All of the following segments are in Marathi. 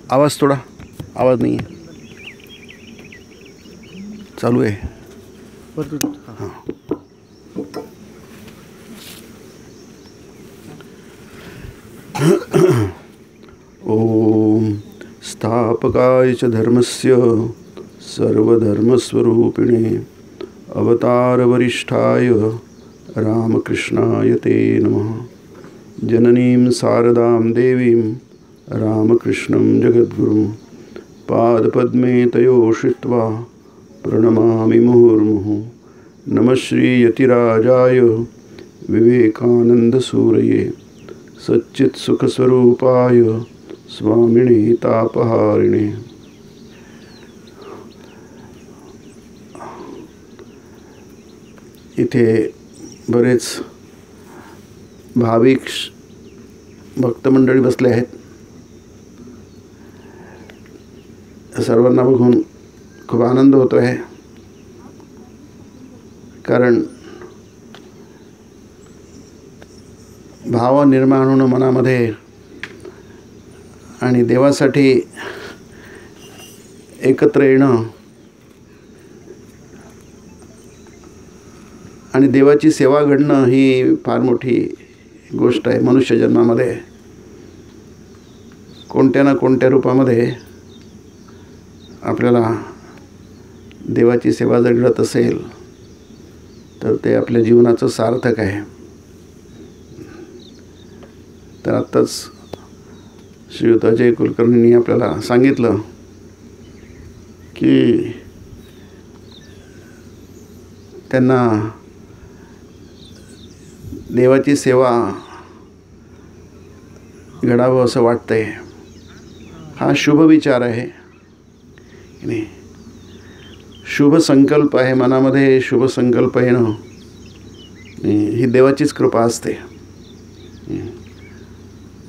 आवाज थोडा, आवाज नाही आहे, चालू आहे. हां. ओम स्थापकाय च धर्मस्य सर्वधर्मस्वरूपिणे अवतारवरिष्ठाय रामकृष्णाय ते नमः. जननीं शारदां देवीं रामकृष्णं जगद्गुरुं पादपद्मे तयो श्रित्वा प्रणमामि मुहुर्मुहुः. नमः श्रीयतिराजाय विवेकानन्दसूरये सच्चित्सुखस्वरूपाय स्वामिने तापहारिणे. इथे बरेच भाविक भक्तमंडळी बसले आहेत. सर्वांना बघून खूप आनंद होतो आहे, कारण भाव निर्माण होणं मनामध्ये आणि देवासाठी एकत्र येणं आणि देवाची सेवा घडणं ही फार मोठी गोष्ट आहे. मनुष्य जन्मामध्ये कोणत्या ना कोणत्या रूपामध्ये आपल्याला देवाची सेवा जर घडत असेल तर ते आपल्या जीवनाचं सार्थक आहे. तर आत्ताच श्रीयुत अजय कुलकर्णींनी आपल्याला सांगितलं की त्यांना देवाची सेवा घडावं असं वाटतंय. हा शुभ विचार आहे, नाही शुभ संकल्प आहे. मनामध्ये शुभ संकल्प येणं ही देवाचीच कृपा असते.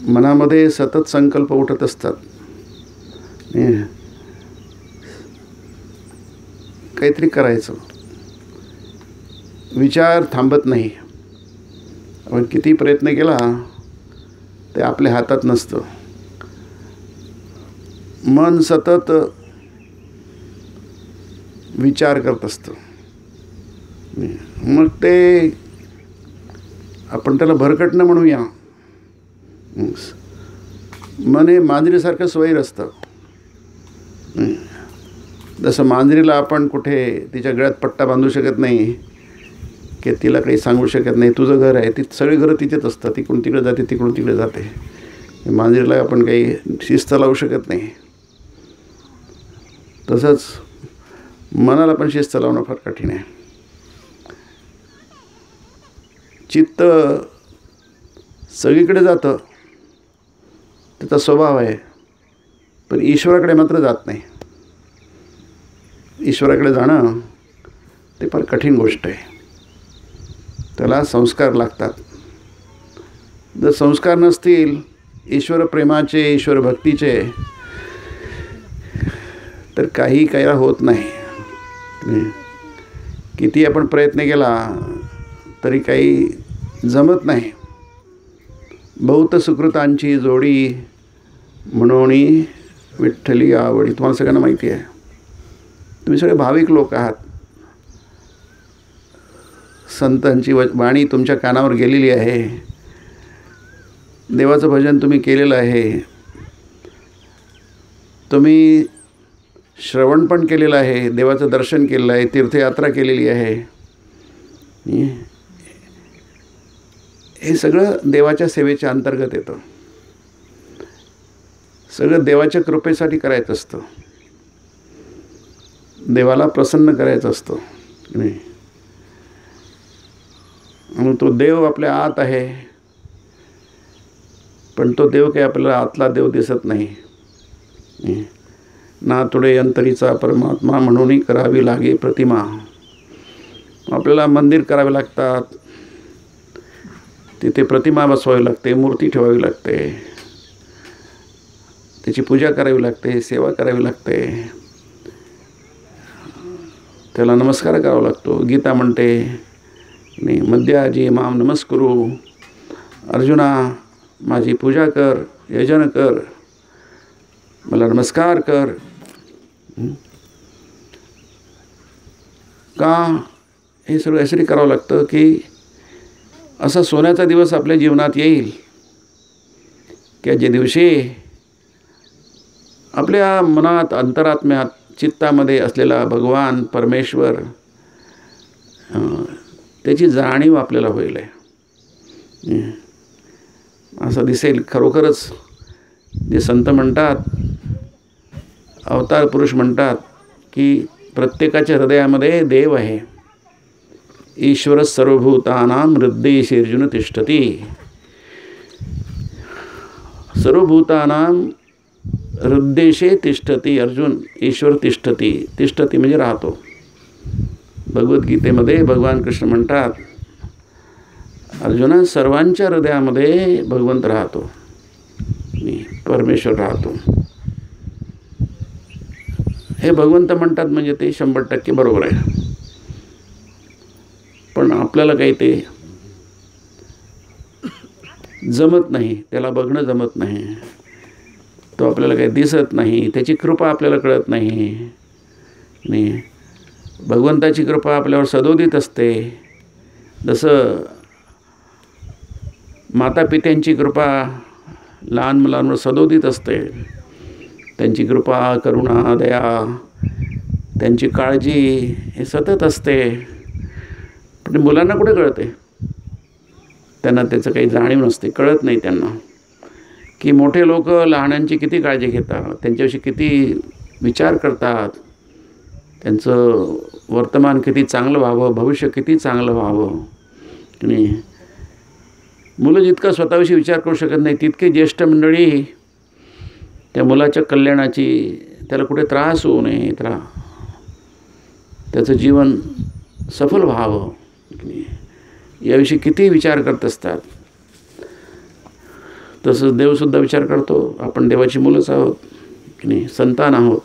मनामध्ये सतत संकल्प उठत असतात, काहीतरी करायचं, विचार थांबत नाही. आपण किती प्रयत्न केला ते आपल्या हातात नसतं. मन सतत विचार करत असतं. मग ते आपण त्याला भरकटणं म्हणूया. मन हे मांजरीसारखं स्वैर असतं. जसं मांजरीला आपण कुठे तिच्या गळ्यात पट्टा बांधू शकत नाही, की तिला काही सांगू शकत नाही तुझं घर आहे, ती सगळी घरं तिथेच असतात, तिकडून तिकडे जाते तिकडून तिकडे जाते. मांजरीला आपण काही शिस्त लावू शकत नाही. तसंच मनाला पण शिस्त लावणं फार कठीण आहे. चित्त सगळीकडे जातं, त्याचा स्वभाव आहे, पण ईश्वराकडे मात्र जात नाही. ईश्वराकडे जाणं ते फार कठीण गोष्ट आहे. त्याला संस्कार लागतात. जर संस्कार नसतील ईश्वर प्रेमाचे, ईश्वर भक्तीचे, तर काही कायला होत नाही. किती आपण प्रयत्न केला तरी काही जमत नाही. बहुत सुकृतांची जोडी म्हणोनी विठ्ठली आवडी. तुम्हाला सगळ्यांना माहिती आहे. तुम्ही सगळे भाविक लोक आहात. संतांची वाणी तुमच्या कानावर गेलेली आहे. देवाचं भजन तुम्ही केलेलं आहे. तुम्ही श्रवण पण केलेलं आहे, देवाचं दर्शन केलेलं आहे, तीर्थयात्रा केलेली आहे. हे सगळं देवाच्या सेवेच्या अंतर्गत येतं. सगळं देवाच्या कृपेसाठी करायचं असतं. देवाला प्रसन्न करायचं असतं, नाही. आणि तो देव आपल्या आत आहे, पण तो देव काही आपल्याला आतला देव दिसत नाही. ना तुडे अंतरीचा परमात्मा म्हणूनही करावी लागे प्रतिमा. आपल्याला मंदिर करावे लागतात, तिथे प्रतिमा बसवावी लागते, मूर्ती ठेवावी लागते, त्याची पूजा करावी लागते, सेवा करावी लागते, त्याला नमस्कार करावा लागतो. गीता म्हणते, मध्याजी माम नमस्कुरु अर्जुना माझी पूजा कर, यजन कर, मला नमस्कार कर. का हे सगळं यासाठी करावं लागतं की असा सोन्याचा दिवस आपल्या जीवनात येईल की ज्या दिवशी आपल्या मनात, अंतरात्म्यात, चित्तामध्ये असलेला भगवान परमेश्वर त्याची जाणीव आपल्याला होईल. असं दिसेल खरोखरच जे संत म्हणतात, अवतार पुरुष म्हणतात की प्रत्येकाच्या हृदयामध्ये देव आहे. ईश्वर सर्वभूतानां हृदयेषु तिष्ठति. सर्वभूतानां हृदयेषु तिष्ठति. अर्जुन, ईश्वर तिष्ठति. तिष्ठति म्हणजे राहतो. भगवद्गीतेमध्ये भगवान कृष्ण म्हणतात, अर्जुना सर्वांच्या हृदयामध्ये भगवंत राहतो, परमेश्वर राहतो. हे भगवंत म्हणतात म्हणजे ते 100% बरोबर आहे. पण आपल्याला काही ते जमत नाही, त्याला बघणं जमत नाही, तो आपल्याला काही दिसत नाही, त्याची कृपा आपल्याला कळत नाही. भगवंताची कृपा आपल्यावर सदोदित असते. जसं माता पित्यांची कृपा लहान मुलांवर सदोदित असते, त्यांची कृपा, करुणा, दया, त्यांची काळजी हे सतत असते. पण मुलांना कुठे कळते? त्यांना त्याचं काही जाणीव नसते, कळत नाही त्यांना की मोठे लोक लहानांची किती काळजी घेतात, त्यांच्याविषयी किती विचार करतात, त्यांचं वर्तमान किती चांगलं व्हावं, भविष्य किती चांगलं व्हावं. आणि मुलं जितका स्वतःविषयी विचार करू शकत नाही, तितके ज्येष्ठ मंडळी त्या मुलाच्या कल्याणाची, त्याला कुठे त्रास होऊ नये, त्याचं जीवन सफल व्हावं याविषयी किती विचार करत असतात. तसंच देवसुद्धा विचार करतो. आपण देवाची मुलंच आहोत की नाही, संतान आहोत.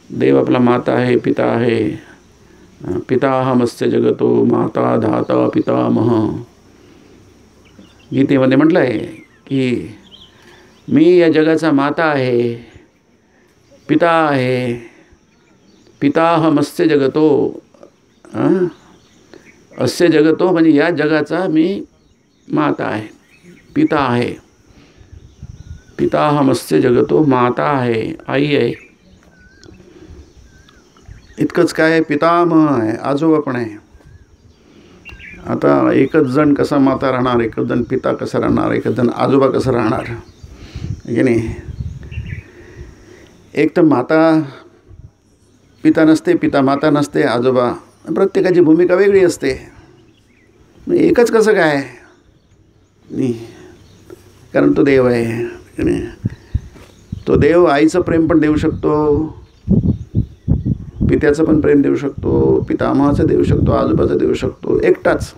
देव आपला माता आहे, पिता आहे. पिताहमस्य जगतो माता धाता पितामह. गीतेमध्ये म्हटलं आहे की मी या जगाचा माता आहे, पिता आहे. पिताहमस्य जगतो, अस्य जगतो म्हणजे या जगाचा मी माता आहे, पिता आहे. पिताहमस्य जगतो, माता आहे, आई आहे. इतकंच काय, पितामह आहे, आजोबा पण आहे. आता एकच जण कसा माता राहणार, एकच जण पिता कसा राहणार, एकच जण आजोबा कसं राहणार की नाही. एक तर माता पिता नसते, पिता माता नसते, आजोबा, प्रत्येकाची भूमिका वेगळी असते. एकच कसं काय नाही, कारण तो देव आहे की नाही. तो देव आईचं प्रेम पण देऊ शकतो, पित्याचं पण प्रेम देऊ शकतो, पितामहाचं देऊ शकतो, आजोबाचं देऊ शकतो, एकटाच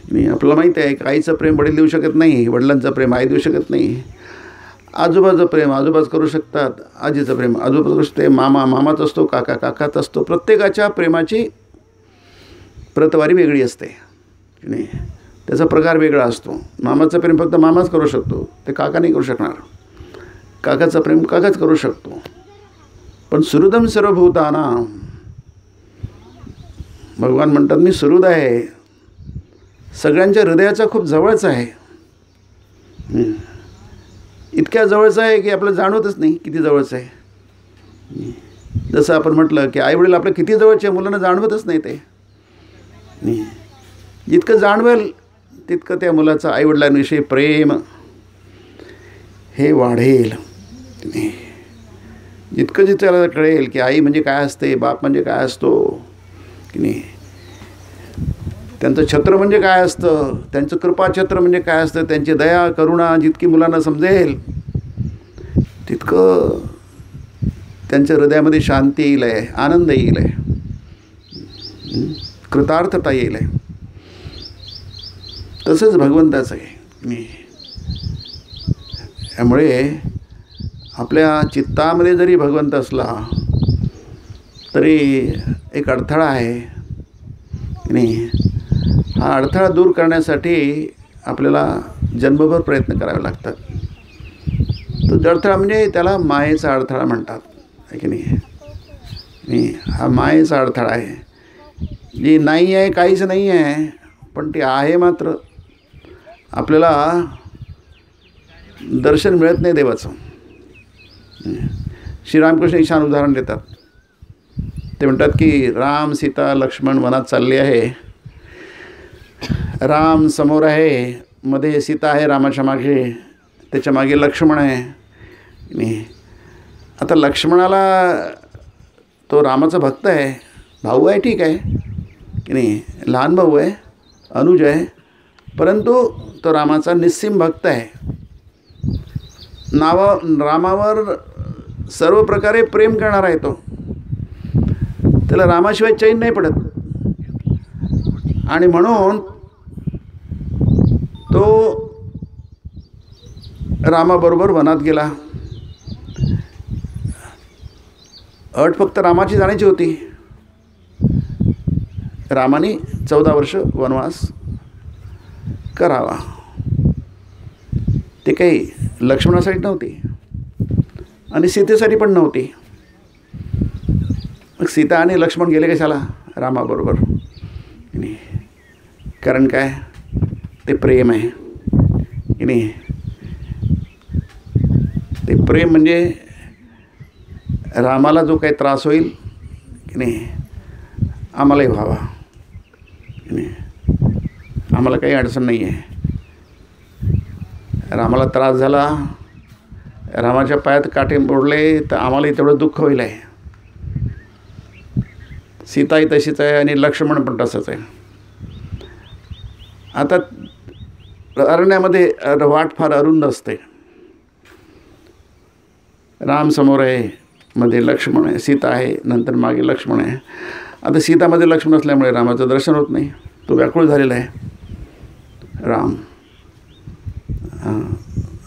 नाही. आपल्याला माहिती आहे की आईचं प्रेम वडील देऊ शकत नाही, वडिलांचं प्रेम आई देऊ शकत नाही. आजोबाचं प्रेम आजोबाच करू शकतात, आजीचं प्रेम आजोबाच करू शकते, मामा मामाच असतो, काका काकाच असतो. प्रत्येकाच्या प्रेमाची प्रतवारी वेगळी असते की नाही, त्याचा प्रकार वेगळा असतो. मामाचं प्रेम फक्त मामाच करू शकतो, ते काका नाही करू शकणार. काकाचं प्रेम काकाच करू शकतो. पण सुहृदं सर्वभूतानां, भगवान म्हणतात मी सुहृद आहे, सगळ्यांच्या हृदयाचा खूप जवळच आहे. इतक्या जवळचं आहे की आपल्याला जाणवतच नाही किती जवळचं आहे. जसं आपण म्हटलं की आईवडील आपल्या किती जवळचे, मुलांना जाणवतच नाही ते. जितकं जाणवेल तितकं त्या मुलाचं आईवडिलांविषयी प्रेम हे वाढेल. जितकं त्याला कळेल की आई म्हणजे काय असते, बाप म्हणजे काय असतो की नाही, त्यांचं छत्र म्हणजे काय असतं, त्यांचं कृपाछत्र म्हणजे काय असतं, त्यांची दया करुणा जितकी मुलांना समजेल तितकं त्यांच्या हृदयामध्ये शांती येईल आहे, आनंद येईल आहे, कृतार्थता येईल आहे. तसंच भगवंताचं आहे. त्यामुळे आपल्या चित्तामध्ये जरी भगवंत असला तरी एक अडथळा आहे की नाही. हा अडथळा दूर करण्यासाठी आपल्याला जन्मभर प्रयत्न करावे लागतात. तो अडथळा म्हणजे त्याला मायेचा अडथळा म्हणतात, आहे की नाही. हा मायेचा अडथळा आहे, जी नाही आहे, काहीच नाही आहे, पण ती आहे मात्र. आपल्याला दर्शन मिळत नाही देवाचं. श्रीरामकृष्ण एक छान उदाहरण देतात. ते म्हणतात की राम सीता लक्ष्मण वनात चालले आहे. राम समोर आहे, मध्ये सीता आहे रामाच्या मागे, त्याच्या मागे लक्ष्मण आहे. नाही, आता लक्ष्मणाला तो रामाचा भक्त आहे, भाऊ आहे, ठीक आहे की नाही, लहान भाऊ आहे, अनुज आहे, परंतु तो रामाचा निस्सीम भक्त आहे. रामावर सर्व प्रकारे प्रेम करणारा आहे तो. त्याला रामाशिवाय चैन नाही पडत. आणि म्हणून तो रामाबरोबर वनात गेला. अट फक्त रामाची जाण्याची होती. रामाने 14 वर्ष वनवास करावा. ते काही लक्ष्मणासाठी नव्हती आणि सीतेसाठी पण नव्हती. मग सीता आणि लक्ष्मण गेले कशाला रामाबरोबर? कारण काय, ते प्रेम आहे की नाही. ते प्रेम म्हणजे रामाला जो काही त्रास होईल की नाही, आम्हालाही व्हावा की नाही. आम्हाला काही अडचण नाही आहे. रामाला त्रास झाला, रामाच्या पायात काटे मोडले, तर आम्हालाही तेवढं दुःख होईल आहे. सीताही तशीच आहे आणि लक्ष्मण पण तसंच आहे. आता अरण्यामध्ये वाट फार अरुंद असते. राम समोर आहे, मध्ये लक्ष्मण आहे, सीता आहे, नंतर मागे लक्ष्मण आहे. आता सीतामध्ये लक्ष्मण असल्यामुळे रामाचं दर्शन होत नाही. तो व्याकुळ झालेला आहे. राम,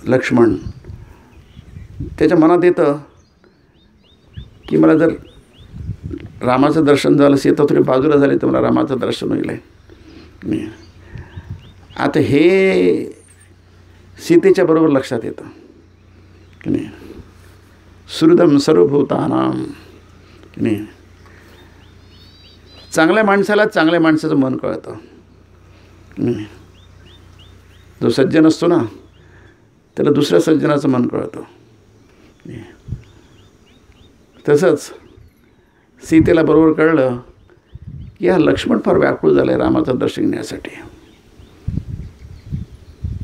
लक्ष्मण, त्याच्या मनात येतं की मला जर रामाचं दर्शन झालं, सीता थोडी बाजूला झाली, तर मला रामाचं दर्शन होईल आहे. आता हे सीतेच्या बरोबर लक्षात येतं की नाही. सुहृदम सर्वभूतानां की नाही. चांगल्या माणसाला चांगल्या माणसाचं मन कळतं. जो सज्जन असतो ना, त्याला दुसऱ्या सज्जनाचं मन कळतं. तसंच सीतेला बरोबर कळलं की हा लक्ष्मण फार व्याकुळ झाला आहे रामाचं दर्शन घेण्यासाठी.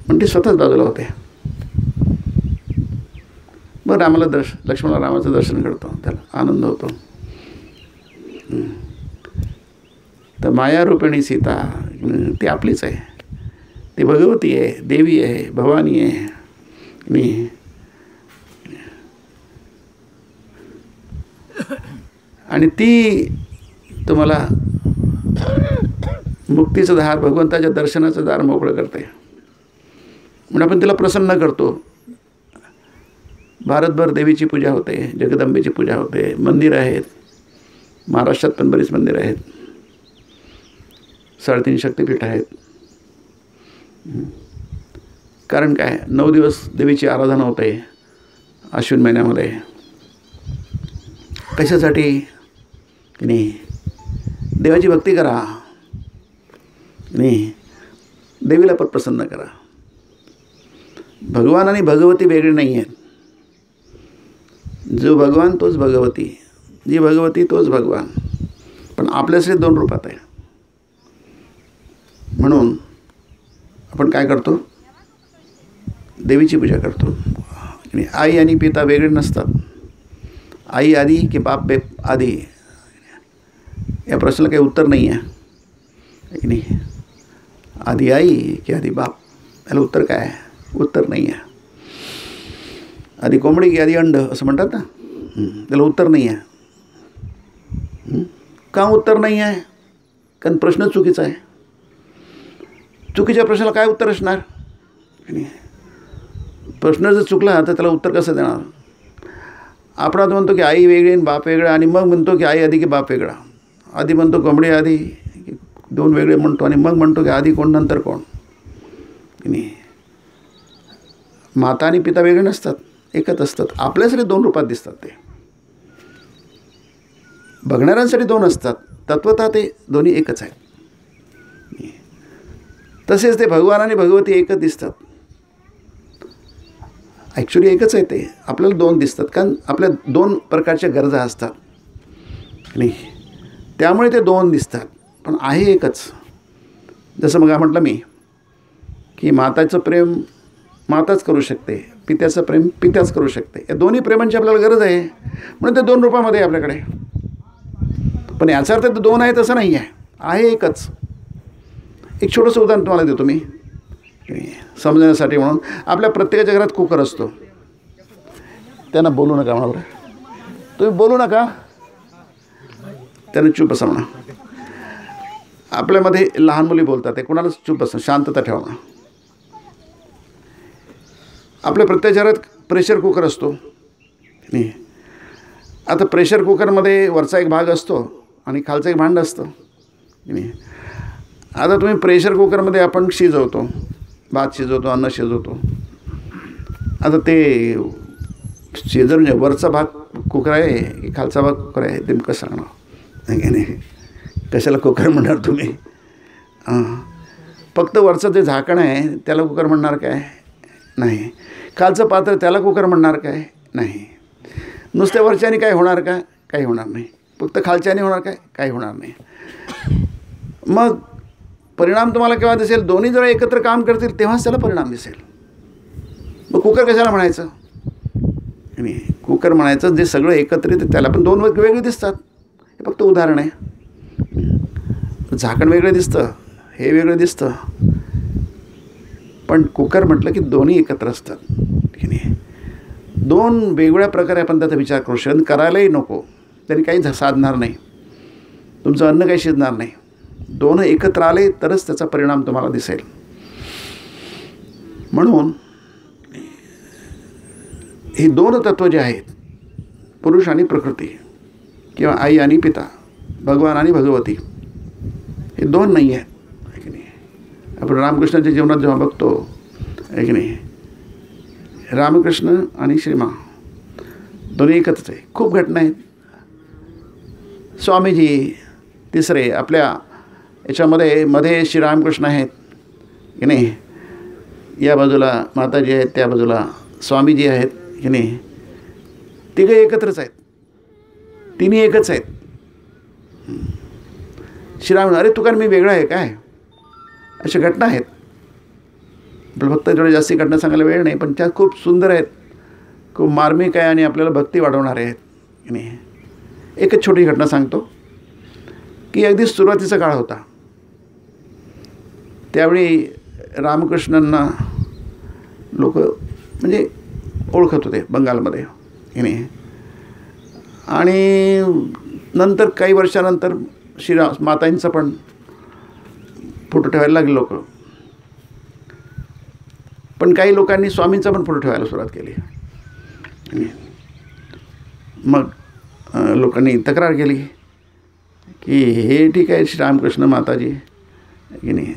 पण ते स्वतःच बाजूला होते. मग लक्ष्मणाला रामाचं दर्शन घडतं, त्याला आनंद होतो. तर मायारूपिणी सीता ती आपलीच आहे. ती भगवती आहे, देवी आहे, भवानी आहे. आणि ती तुम्हाला मुक्तीचं दार, भगवंताच्या दर्शनाचं दार मोकळं करते. म्हणून आपण तिला प्रसन्न करतो. भारतभर देवीची पूजा होते, जगदंबेची पूजा होते, मंदिरं आहेत. महाराष्ट्रात पण बरीच मंदिरं आहेत, 3.5 शक्तिपीठ आहेत. कारण काय, 9 दिवस देवीची आराधना होते अश्विन महिन्यामध्ये. कशासाठी की नाही, देवाची भक्ती करा नाही, देवीला पण प्रसन्न करा. भगवान आणि भगवती वेगळे नाही आहेत. जो भगवान तोच भगवती, जी भगवती तोच भगवान, पण आपल्यासाठी 2 रूपात आहे. म्हणून आपण काय करतो, देवीची पूजा करतो. आई आणि पिता वेगळे नसतात. आई आधी की बाप आधी, या प्रश्नाला काही उत्तर नाही आहे की नाही. आधी आई की आधी बाप, याला उत्तर काय आहे? उत्तर नाही आहे. आधी कोंबडी की आधी अंड असं म्हणतात ना, त्याला उत्तर नाही आहे. का उत्तर नाही आहे? कारण प्रश्न चुकीचा आहे. चुकीच्या प्रश्नाला काय उत्तर असणार? प्रश्न जर चुकला तर त्याला उत्तर कसं देणार? आपण आता म्हणतो की आई वेगळी आणि बाप वेगळा, आणि मग म्हणतो की आई आधी की बाप वेगळा. आधी म्हणतो कोंबडी आधी, दोन वेगळे म्हणतो आणि मग म्हणतो की आधी कोण नंतर कोण. नाही, माता आणि पिता वेगळे नसतात, एकच असतात. आपल्यासाठी दोन रूपात दिसतात ते, बघणाऱ्यांसाठी दोन असतात, तत्वतः ते दोन्ही एकच आहेत. तसेच ते भगवान आणि भगवती एकच दिसतात, ॲक्च्युली एकच आहे ते. आपल्याला दोन दिसतात कारण आपल्या दोन प्रकारच्या गरजा असतात नाही, त्यामुळे ते दोन दिसतात, पण आहे एकच. जसं मग म्हटलं मी की माताचं प्रेम माताच करू शकते, पित्याचं प्रेम पित्याच करू शकते. या दोन्ही प्रेमांची आपल्याला गरज आहे, म्हणून ते दोन रूपामध्ये आहे आपल्याकडे. पण याचा अर्थ ते दोन आहे तसं नाही आहे एकच. एक छोटंसं उदाहरण तुम्हाला देतो मी समजण्यासाठी. म्हणून आपल्या प्रत्येकाच्या घरात कुकर असतो. त्यांना बोलू नका म्हणा बरं, तुम्ही बोलू नका, त्यांना चूप बसा म्हणा. आपल्यामध्ये लहान मुली बोलतात, ते कोणालाच चूप बसा, शांतता ठेवा म्हणा. आपल्या प्रत्येक घरात प्रेशर कुकर असतो नाही. आता प्रेशर कुकरमध्ये वरचा एक भाग असतो आणि खालचं एक भांडं असतं नाही. आता तुम्ही प्रेशर कुकरमध्ये आपण शिजवतो, भात शिजवतो, अन्न शिजवतो. आता ते म्हणजे वरचा भाग कुकर आहे की खालचा भाग कुकर आहे नेमकं सांगणार नाही. कशाला कुकर म्हणणार तुम्ही? फक्त वरचं जे झाकण आहे त्याला कुकर म्हणणार काय? नाही. खालचं पात्र त्याला कुकर म्हणणार काय? नाही. नुसत्या वरच्याने काय होणार का? काही होणार नाही. फक्त खालच्याने होणार काय? काही होणार नाही. मग परिणाम तुम्हाला केव्हा दिसेल? दोन्ही जरा एकत्र काम करतील तेव्हाच त्याला परिणाम दिसेल. मग कुकर कशाला म्हणायचं? नाही, कुकर म्हणायचं जे सगळं एकत्रित, त्याला पण दोन वेगवेगळे दिसतात. हे फक्त उदाहरण आहे. झाकण वेगळं दिसतं, हे वेगळं दिसतं, पण कुकर म्हटलं की दोन्ही एकत्र असतात की नाही. दोन वेगवेगळ्या प्रकारे आपण त्याचा विचार करू शकतो. करायलाही नको, तरी काही साधणार नाही, तुमचं अन्न काही शिजणार नाही. दोन एकत्र आले तरच त्याचा परिणाम तुम्हाला दिसेल. म्हणून ही दोन तत्व जे आहेत, पुरुष आणि प्रकृती किंवा आई आणि पिता, भगवान आणि भगवती, हे दोन नाही आहेत आहे की नाही. आपण रामकृष्णाच्या जीवनात जेव्हा बघतो आहे की नाही, रामकृष्ण आणि श्रीमा दोन्ही एकत्रच आहे. खूप घटना आहेत. स्वामीजी तिसरे आपल्या याच्यामध्ये मध्ये श्रीरामकृष्ण आहेत की नाही, या बाजूला माताजी आहेत, त्या बाजूला स्वामीजी आहेत की नाही. तिघं एकत्रच आहेत, तिन्ही एकच आहेत. श्रीराम अरे तुकार मी वेगळा आहे काय? अशा घटना आहेत. आपल्याला फक्त थोड्या जास्ती घटना सांगायला वेळ नाही, पण त्या खूप सुंदर आहेत, खूप मार्मिक आहे आणि आपल्याला भक्ती वाढवणारे आहेत की नाही. एकच छोटी घटना सांगतो की अगदी सुरुवातीचा काळ होता. त्यावेळी रामकृष्णांना लोक म्हणजे ओळखत होते बंगालमध्ये की नाही. आणि नंतर काही वर्षानंतर मातांचा पण फोटो ठेवायला लागले लोक. पण काही लोकांनी स्वामींचा पण फोटो ठेवायला सुरुवात केली. मग लोकांनी तक्रार केली की हे ठीक आहे श्रीरामकृष्ण माताजी की नाही,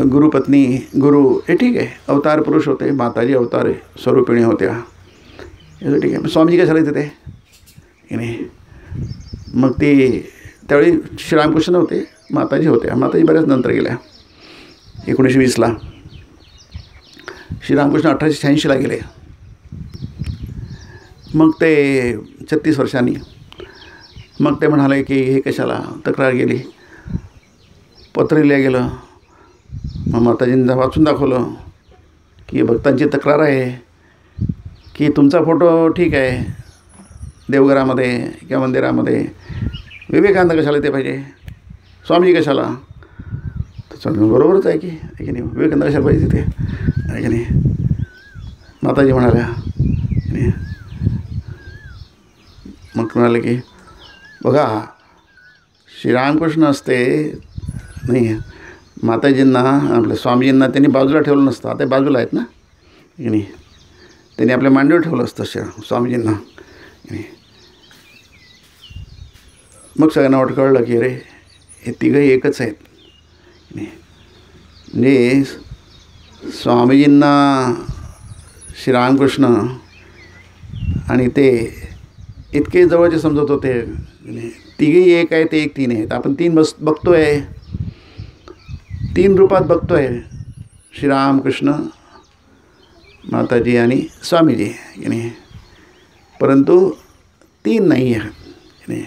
गुरुपत्नी गुरु हे ठीक आहे, अवतार पुरुष होते, माताजी अवतार स्वरूपिणी होत्या, हे ठीक आहे. स्वामीजी कशाला येते ते की नाही. मग ते त्यावेळी श्रीरामकृष्ण होते, माताजी होत्या. माताजी बऱ्याच नंतर गेल्या 1920ला. श्रीरामकृष्ण 1886ला गेले. मग ते 36 वर्षांनी मग ते म्हणाले की हे कशाला, तक्रार गेली, पत्र लिहिलं गेलं. मग माताजींना वाचून दाखवलं की भक्तांची तक्रार आहे की तुमचा फोटो ठीक आहे देवघरामध्ये किंवा मंदिरामध्ये, विवेकानंद कशाला येते पाहिजे, स्वामीजी कशाला. तर बरोबरच आहे की नाही, विवेकानंद कशाला पाहिजे तिथे आहे की नाही. माताजी म्हणाल्या नाही. मग म्हणाले की बघा श्रीरामकृष्ण असते नाही, माताजींना आपल्या स्वामीजींना त्यांनी बाजूला ठेवलं नसतं. आता बाजूला आहेत ना की नाही, त्यांनी आपल्या मांडीवर ठेवलं असतं स्वामीजींना की नाही. मग सगळ्यांना वाटत कळलं की अरे हे तिघंही एकच आहेत. म्हणजे स्वामीजींना श्रीरामकृष्ण आणि ते इतके जवळचे समजत होते. तिघेही एक आहे, ते एक तीन आहेत. आपण तीन बघतोय, तीन रूपात बघतोय, श्रीरामकृष्ण, माताजी आणि स्वामीजी की नाही, परंतु तीन नाही आहेत की नाही.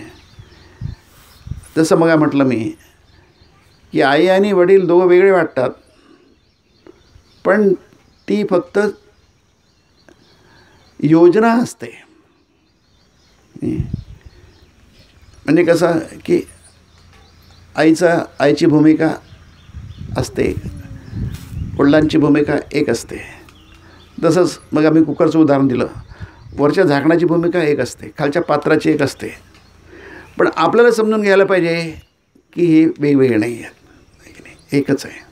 जसं मग म्हटलं मी की आई आणि वडील दोघं वेगळे वाटतात, पण ती फक्त योजना असते. म्हणजे कसं की आईची भूमिका असते, वडिलांची भूमिका एक असते. तसंच मग आम्ही कुकरचं उदाहरण दिलं. वरच्या झाकणाची भूमिका एक असते, खालच्या पात्राची एक असते. पण आपल्याला समजून घ्यायला पाहिजे की हे वेगवेगळे नाही आहेत, एकच आहे.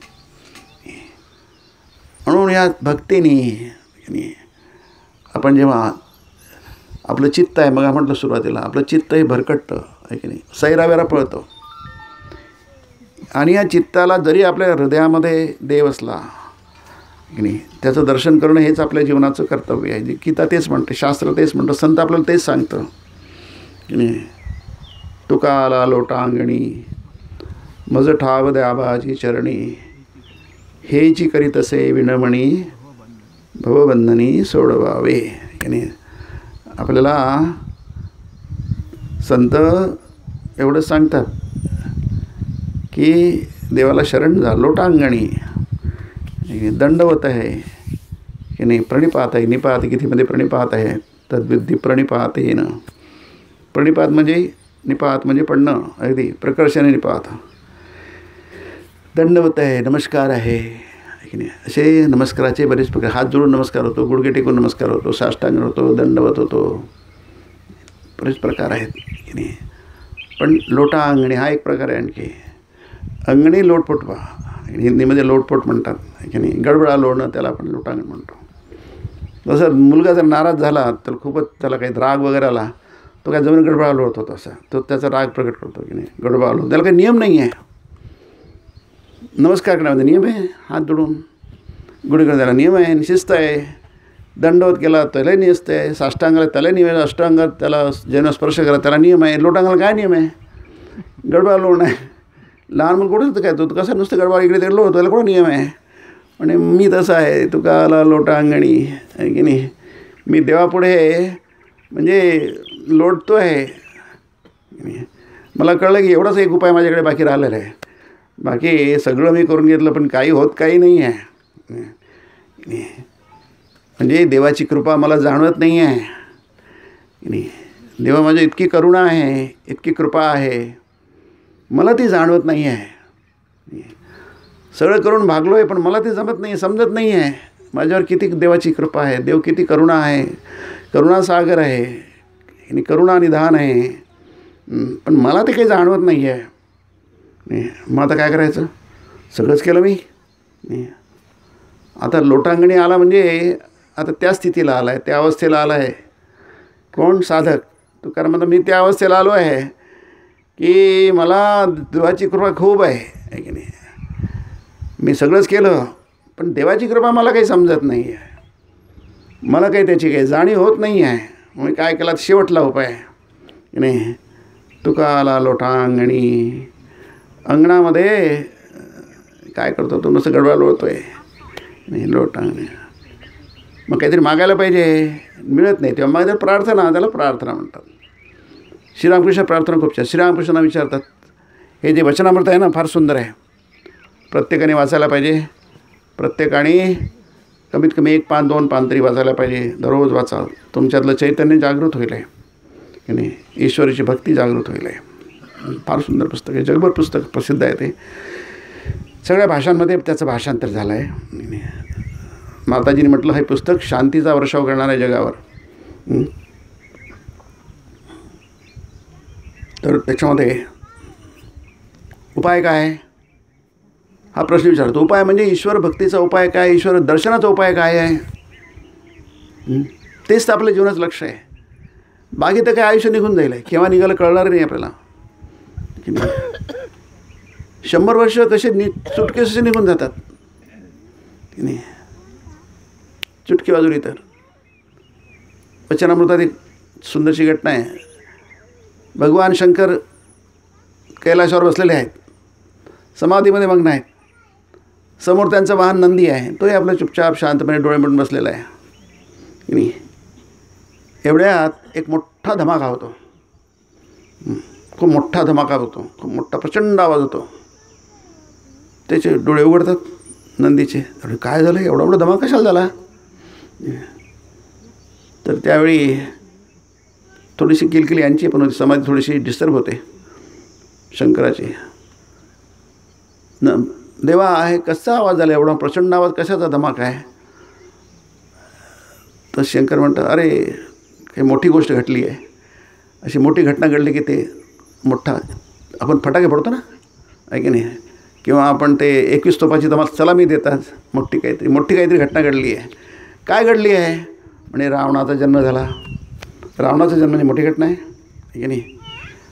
म्हणून या भक्तीने आपण जेव्हा आपलं चित्त आहे, मग म्हटलं सुरुवातीला आपलं चित्त हे भरकटतं आहे की नाही, सैरावेरा पळतं. आणि या चित्ताला जरी आपल्या हृदयामध्ये देव असला की नाही, त्याचं दर्शन करणं हेच आपल्या जीवनाचं कर्तव्य आहे. गीता तेच म्हणते, शास्त्र तेच म्हणतं, संत आपल्याला तेच सांगतं की नाही. तुका आला लोटांगणी मज ठाव द्याबाची चरणी, हेची करीतसे विणमणी भवबंधनी सोडवावे की नाही. आपल्याला संत एवढंच सांगतात की देवाला शरण जा, लोटांगणी दंडवत आहे की नाही, प्रणिपात आहे. निपात कितीमध्ये प्रणिपात आहे, तद्विधी प्रणिपात येणं. प्रणिपात म्हणजे निपात म्हणजे पडणं, अगदी प्रकर्षाने निपात. दंडवत आहे, नमस्कार आहे की नाही. असे नमस्काराचे बरेच प्रकार. हात जोडून नमस्कार होतो, गुडघे टेकून नमस्कार होतो, साष्टांग होतो, दंडवत होतो, बरेच प्रकार आहेत की नाही. पण लोटा अंगणी हा एक प्रकार आहे. आणखी अंगणी लोटपोटवा, हिंदीमध्ये लोटपोट म्हणतात की नाही. गडबडा लोणं त्याला आपण लोटांगण म्हणतो. जसं मुलगा जर नाराज झाला तर खूपच त्याला काही राग वगैरे आला, तो काय जमीन गडबडा लोट होतो, असा तो त्याचा राग प्रकट करतो की नाही. गडबडा लोट, त्याला काही नियम नाही आहे. नमस्कार करण्यामध्ये नियम आहे, हात जोडून गुढी त्याला नियम आहे, शिस्त आहे. दंडवत केला त्यालाही नियस्त आहे, साष्टांगाला त्याला नियम आहे, अष्टांगात त्याला ज्यानं स्पर्श करा त्याला नियम आहे. लोटांगाला काय नियम आहे, गडबडा लोण आहे. लहान मुलं कुठं काय, तो कसं नुसतं गडबडा इकडे तिकडे लोट, त्याला कुठं नियम आहे. म्हणजे मी तसं आहे, तुका आला लोटांगणी आहे की नाही. मी देवापुढे म्हणजे लोटतो आहे. मला कळलं की एवढाच एक उपाय माझ्याकडे बाकी राहिलेला आहे. बाकी सगळं मी करून घेतलं, पण काही होत काही नाही आहे. म्हणजे देवाची कृपा मला जाणवत नाही आहे. देवा माझी इतकी करुणा आहे, इतकी कृपा आहे, मला ती जाणवत नाही आहे. सगळं करून भागलो आहे, पण मला ती जमत नाही, समजत नाही आहे माझ्यावर किती देवाची कृपा आहे, देव किती करुणा आहे, करुणासागर आहे आणि करुणा निधान आहे. पण मला ते काही जाणवत नाही आहे. मग आता काय करायचं, सगळंच केलं मी. आता लोटांगणी आला म्हणजे आता त्या स्थितीला आला आहे, त्या अवस्थेला आला आहे. कोण साधक, तो कारण म्हणतो मी त्या अवस्थेला आलो आहे की मला देवाची कृपा खूप आहे की नाही. मी सगळंच केलं, पण देवाची कृपा मला काही समजत नाही आहे, मला काही त्याची काही जाणीव होत नाही आहे. मग काय केला, शेवटला उपाय की नाही. तुका आला लोटांगणी, अंगणामध्ये काय करतो तो, नुसतं गडबडा लोळतो आहे नाही, लोटांगणी. मग काहीतरी मागायला पाहिजे, मिळत नाही, तेव्हा मग प्रार्थना, त्याला प्रार्थना म्हणतात. श्रीरामकृष्ण प्रार्थना खूप छान. श्रीरामकृष्णांना विचारतात, हे जे वचनामृत आहे ना फार सुंदर आहे, प्रत्येकाने वाचायला पाहिजे. प्रत्येकाने कमीत कमी 1 पान 2 पान तरी वाचायला पाहिजे. दररोज वाचा, तुमच्यातलं चैतन्य जागृत होईल आहे की नाही, ईश्वराची भक्ती जागृत होईल आहे. फार सुंदर पुस्तक आहे, जगभर पुस्तक प्रसिद्ध आहे. ते सगळ्या भाषांमध्ये त्याचं भाषांतर झालं आहे. माताजीने म्हटलं हे पुस्तक शांतीचा वर्षाव करणार आहे जगावर. तर त्याच्यामध्ये उपाय काय हा प्रश्न विचारतो. उपाय म्हणजे ईश्वर भक्तीचा उपाय काय, ईश्वर दर्शनाचा उपाय काय आहे, तेच तर आपल्या जीवनाचं लक्ष आहे. बाकी तर काय आयुष्य निघून जाईल, केव्हा निघालं कळणार नाही आपल्याला. की नाही. 100 वर्ष कसे चुटकेसे निघून जातात की नाही. चुटकी वाजवली तर. वचनामृतात एक सुंदरशी घटना आहे. भगवान शंकर कैलाशावर बसलेले आहेत, समाधीमध्ये मग्न आहेत. समोर त्यांचं वाहन नंदी आहे, तोही आपलं चुपचाप शांतपणे डोळे मिटून बसलेला आहे की नाही. एवढ्यात एक मोठा धमाका होतो, खूप मोठा धमाका होतो, खूप मोठा प्रचंड आवाज होतो. त्याचे डोळे उघडतात नंदीचे. काय झालं, एवढा एवढा धमाका कशाला झाला. तर त्यावेळी थोडीशी किलकिली यांची पण होती, समाधी थोडीशी डिस्टर्ब होते शंकराची. देवा आहे कसा आवाज झाला, एवढा प्रचंड आवाज, कशाचा धमाका आहे. तर शंकर म्हणतात, अरे काही मोठी गोष्ट घडली आहे. अशी मोठी घटना घडली की ते मोठा आपण फटाके फोडतो ना, आहे की नाही, किंवा आपण ते 21 तोफाची धमाल सलामी देतात. मोठी काहीतरी घटना घडली आहे. काय घडली आहे म्हणजे रावणाचा जन्म झाला. रावणाचा जन्म म्हणजे मोठी घटना आहे की नाही.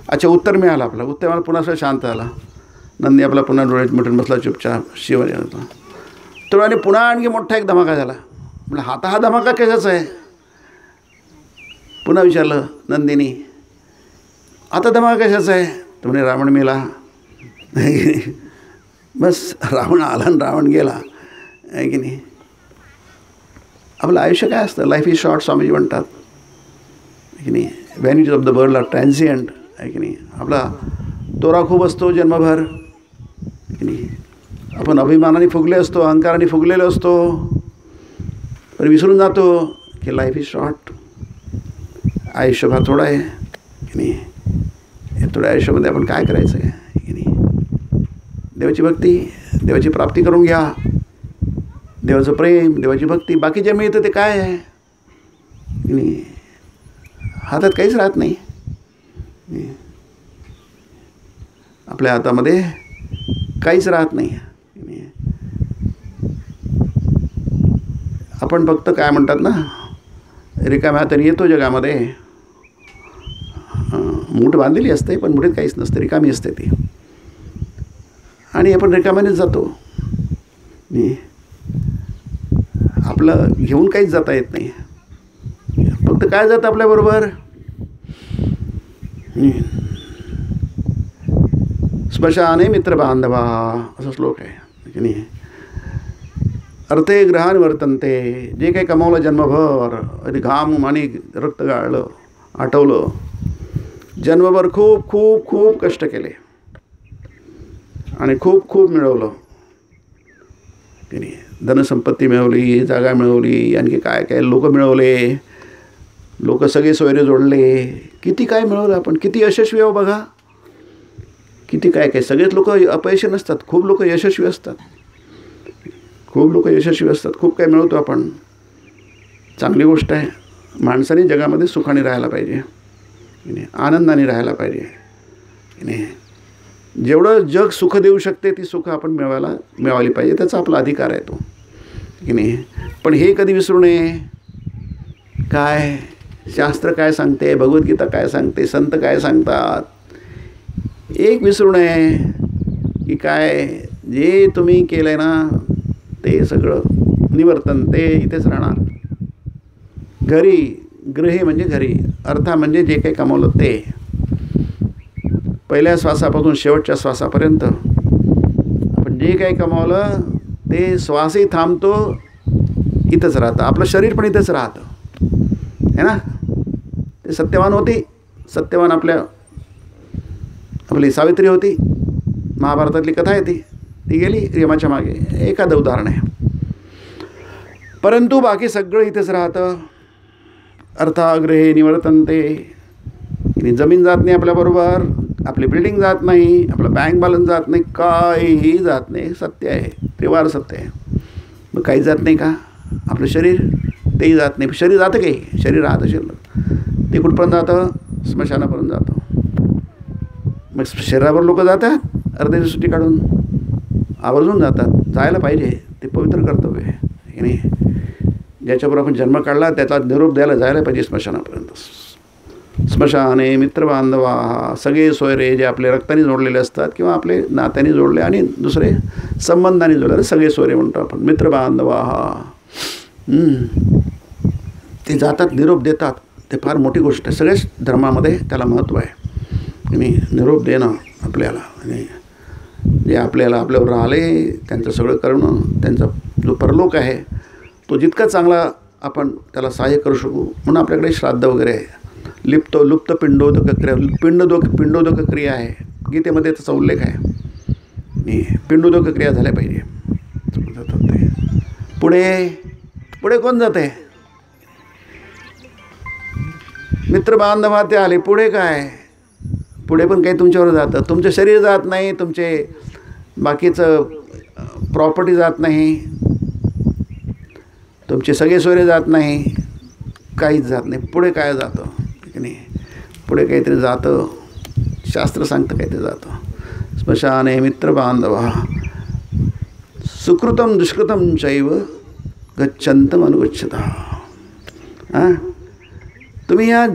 अच्छा, उत्तर मिळालं आपलं. उत्तर मला पुन्हा असं शांत झाला. नंदी आपला पुन्हा डोळ्यात मिटून बसला चुपचाप शिवाजी होता. तर आणि पुन्हा आणखी मोठा एक धमाका झाला. म्हटलं हा धमाका कशाचा आहे. पुन्हा विचारलं नंदीनी, आता धमाका कशाचा आहे. तर म्हणे रावण मेला. बस रावण आला आणि रावण गेला, आहे की नाही. आपलं आयुष्य काय असतं, लाईफ इज शॉर्ट स्वामीजी म्हणतात की नाही. व्हॅनिटीज ऑफ द वर्ल्ड आर ट्रान्झियंट, आहे की नाही. आपला तोरा खूप असतो जन्मभर की नाही. आपण अभिमानाने फुगले असतो, अहंकाराने फुगलेलो असतो, पण विसरून जातो की लाईफ इज शॉर्ट. आयुष्य फार थोडं आहे की नाही. या थोड्या आयुष्यामध्ये आपण काय करायचं आहे की नाही. देवाची भक्ती, देवाची प्राप्ती करून घ्या. देवाचं प्रेम, देवाची भक्ती. बाकी जे मिळतं ते काय आहे की नाही. हातात काहीच राहत नाही. आपल्या हातामध्ये काहीच राहत नाही. आपण फक्त काय म्हणतात ना, रिकाम्या हाताने येतो जगामध्ये. मूठ बांधलेली असते पण मुठीत काहीच नसते, रिकामी असते ती. आणि आपण रिकाम्यानेच जातो. आपलं घेऊन काहीच जाता येत नाही. फक्त काय जातं आपल्याबरोबर, स्मशाने मित्र बांधवा असा श्लोक आहे की नाही. अर्थे ग्रहान वर्तनते. जे काही कमावलं जन्मभर, कधी घाम आणि रक्त गाळलं, आठवलं, जन्मभर खूप खूप खूप कष्ट केले आणि खूप खूप मिळवलं की नाही. धनसंपत्ती मिळवली, जागा मिळवली, आणखी काय काय लोक मिळवले, लोक सगळे सोयरे जोडले, किती काय मिळवलं आपण. किती यशस्वी हो बघा, किती काय काय. सगळेच लोक अपयशी नसतात, खूप लोक यशस्वी असतात, खूप लोक यशस्वी असतात. खूप काय मिळवतो आपण, चांगली गोष्ट आहे. माणसाने जगामध्ये सुखाने राहायला पाहिजे, आनंदाने राहायला पाहिजे. जेवढं जग सुख देऊ शकते ती सुख आपण मिळवाली पाहिजे, त्याचा आपला अधिकार आहे तो की नाही. पण हे कधी विसरू नये. काय शास्त्र काय सांगते, भगवद्गीता काय सांगते, संत काय सांगतात, एक विसरू नये की काय जे तुम्ही केलं आहे ना ते सगळं निवर्तन ते इथेच राहणार. घरी, गृहे म्हणजे घरी, अर्था म्हणजे जे काही कमावलं ते. पहिल्या श्वासापासून शेवटच्या श्वासापर्यंत आपण जे काही कमावलं ते श्वासही थांबतो, इथंच राहतं. आपलं शरीर पण इथंच राहतं है ना. ते सत्यवान होती, सत्यवान आपली सावित्री होती, महाभारतातली कथा आहे ती गेली यमाच्या मागे. एखादं उदाहरण आहे. परंतु बाकी सगळं इथेच राहतं. अर्थाग्रहे निवर्तन्ते. जमीन जात नाही आपल्याबरोबर, आपली बिल्डिंग जात नाही, आपला बँक बॅलन्स जात नाही, काहीही जात नाही. सत्य आहे, त्रिवार सत्य आहे. मग काही जात नाही का. आपलं शरीर तेही जात नाही. शरीर जातं काही, शरीर राहतं शिल्लक. ते कुठपर्यंत जातं, स्मशानापर्यंत जातं. मग शरीरावर लोक जातात अर्ध्याची सुट्टी काढून, आवर्जून जातात. जायला पाहिजे, ते पवित्र कर्तव्य आहे की नाही. ज्याच्याबरोबर आपण जन्म काढला त्याचा निरोप द्यायला जायला पाहिजे स्मशानापर्यंत. स्मशाने मित्रबांधवा, सगळे सोयरे जे आपले रक्ताने जोडलेले असतात किंवा आपले नात्याने जोडले आणि दुसरे संबंधाने जोडले, सगळे सोयरे म्हणतो आपण. मित्रबांधवा ते जातात, निरोप देतात. ते फार मोठी गोष्ट आहे. सगळ्याच धर्मामध्ये त्याला महत्त्व आहे. आणि निरोप देणं आपल्याला, आणि जे आपल्यावर आले त्यांचं सगळं करणं, त्यांचा जो परलोक आहे तो जितका चांगला आपण त्याला सहाय्य करू शकू म्हणून आपल्याकडे श्राद्ध वगैरे आहे. लुप्त पिंडोदक क्रिया, पिंडोदक क्रिया आहे. गीतेमध्ये त्याचा उल्लेख आहे. पिंडोदक क्रिया झाल्या पाहिजे. पुढे कोण जाते? मित्रबांधवा ते आले. पुढे काय? पुढे पण काही तुमच्यावर जातं. तुमचं शरीर जात नाही, तुमचे बाकीचं प्रॉपर्टी जात नाही, तुमचे सगळे सोयरे जात नाही, काहीच जात नाही. पुढे काय जातं की नाही? पुढे काहीतरी जातं. शास्त्र सांगतं काहीतरी जातं. स्मशाने मित्रबांधवा सुकृतम दुष्कृतम चैव गच्छन्तम अनुगच्छता. तुम्ही या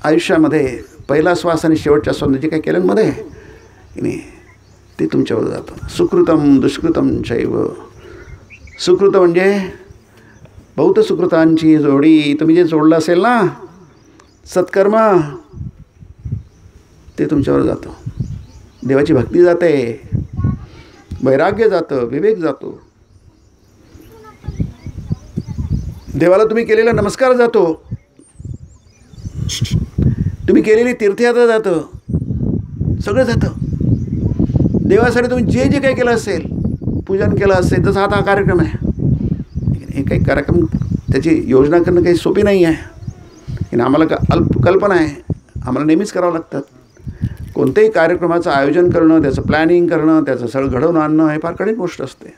आयुष्यामध्ये पहिला श्वास आणि शेवटच्या श्वास जे काही केलं मध्ये की नाही ते तुमच्यावर जातं. सुकृतम दुष्कृतम चैव. सुकृत म्हणजे बहुत सुकृतांची जोडी. तुम्ही जे जोडलं असेल ना सत्कर्म, ते तुमच्यावर जातं. देवाची भक्ती जाते, वैराग्य जातं, विवेक जातो, देवाला तुम्ही केलेला नमस्कार जातो, तुम्ही केलेली तीर्थयात्रा जातं, सगळं जातं. देवासाठी तुम्ही जे जे काही केलं असेल, पूजन केलं असेल, जसं आता हा कार्यक्रम आहे. हे काही कार्यक्रम त्याची योजना करणं काही सोपी नाही आहे. आम्हाला अल्प कल्पना आहे, आम्हाला नेहमीच करावं लागतात. कोणत्याही कार्यक्रमाचं आयोजन करणं, त्याचं प्लॅनिंग करणं, त्याचं सगळं घडवून आणणं हे फार कठीण गोष्ट असते.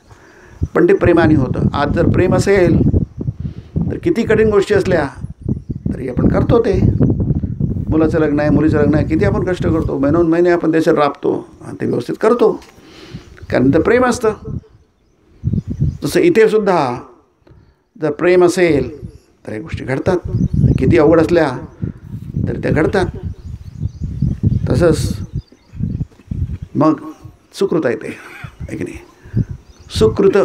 पण ते प्रेमाने होतं. आज जर प्रेम असेल तर किती कठीण गोष्टी असल्या तरी आपण करतो. ते मुलाचं लग्न आहे, मुलीचं लग्न आहे, किती आपण कष्ट करतो, महिने आपण त्याच्यात राबतो आणि ते व्यवस्थित करतो, कारण तर प्रेम असतं. तसं इथे सुद्धा जर प्रेम असेल तर या गोष्टी घडतात. किती अवघड असल्या तरी त्या घडतात. तसंच मग सुकृत आहे ते, आहे की नाही? सुकृत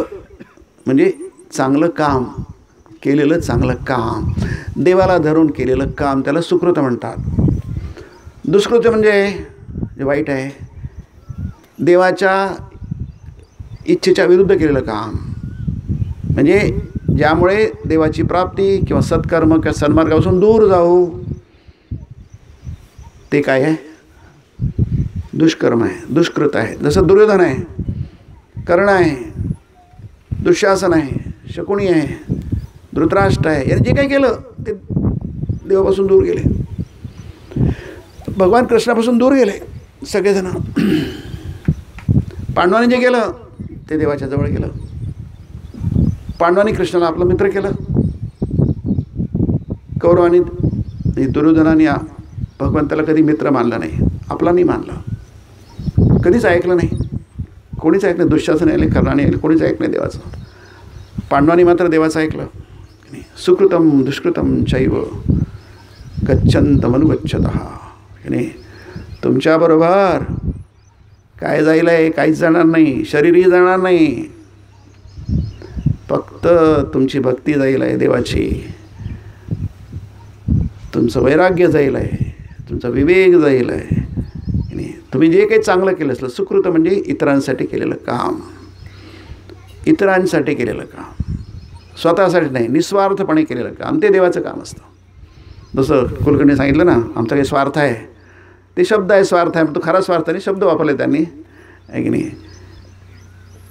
म्हणजे चांगलं काम केलेलं, चांगलं काम देवाला धरून केलेलं काम, त्याला सुकृत म्हणतात. दुष्कृत म्हणजे जे वाईट आहे, देवाच्या इच्छेच्या विरुद्ध केलेलं काम, म्हणजे ज्यामुळे देवाची प्राप्ती किंवा सत्कर्म किंवा सन्मार्गापासून दूर जाऊ, ते काय आहे? दुष्कर्म आहे, दुष्कृत आहे. जसं दुर्योधन आहे, कर्ण आहे, दुःशासन आहे, शकुनी आहे, धृतराष्ट्र आहे, याने जे काही केलं ते देवापासून दूर गेले, भगवान कृष्णापासून दूर गेले सगळेजण. पांडवांनी जे केलं ते देवाच्या जवळ गेलं. पांडवांनी कृष्णाला आपला मित्र केलं. कौरवांनी दुर्योधनाने भगवंताला कधी मित्र मानला नाही, आपला नाही मानला, कधीच ऐकलं नाही, कोणीच ऐकलं. दुःशासन आले, कर्णाने आले, कोणीच ऐकलं नाही देवाचं. पांडवांनी मात्र देवाचं ऐकलं. सुकृतम दुष्कृतम चैव गच्छन्तमनुगच्छतः. आणि तुमच्याबरोबर काय जाईल आहे? काहीच जाणार नाही, शरीरही जाणार नाही, फक्त तुमची भक्ती जाईल आहे देवाची, तुमचं वैराग्य जाईल आहे, तुमचा विवेक जाईल आहे. आणि तुम्ही जे काही चांगलं केलं असलं, सुकृत म्हणजे इतरांसाठी केलेलं काम, इतरांसाठी केलेलं काम, स्वतःसाठी नाही, निस्वार्थपणे केलेलं काम, ते देवाचं काम असतं. जसं कुलकर्णी सांगितलं ना, आमचा काही स्वार्थ आहे, ते शब्द आहे स्वार्थ आहे, तो खरा स्वार्थ नाही, शब्द वापरले त्यांनी, आहे की नाही?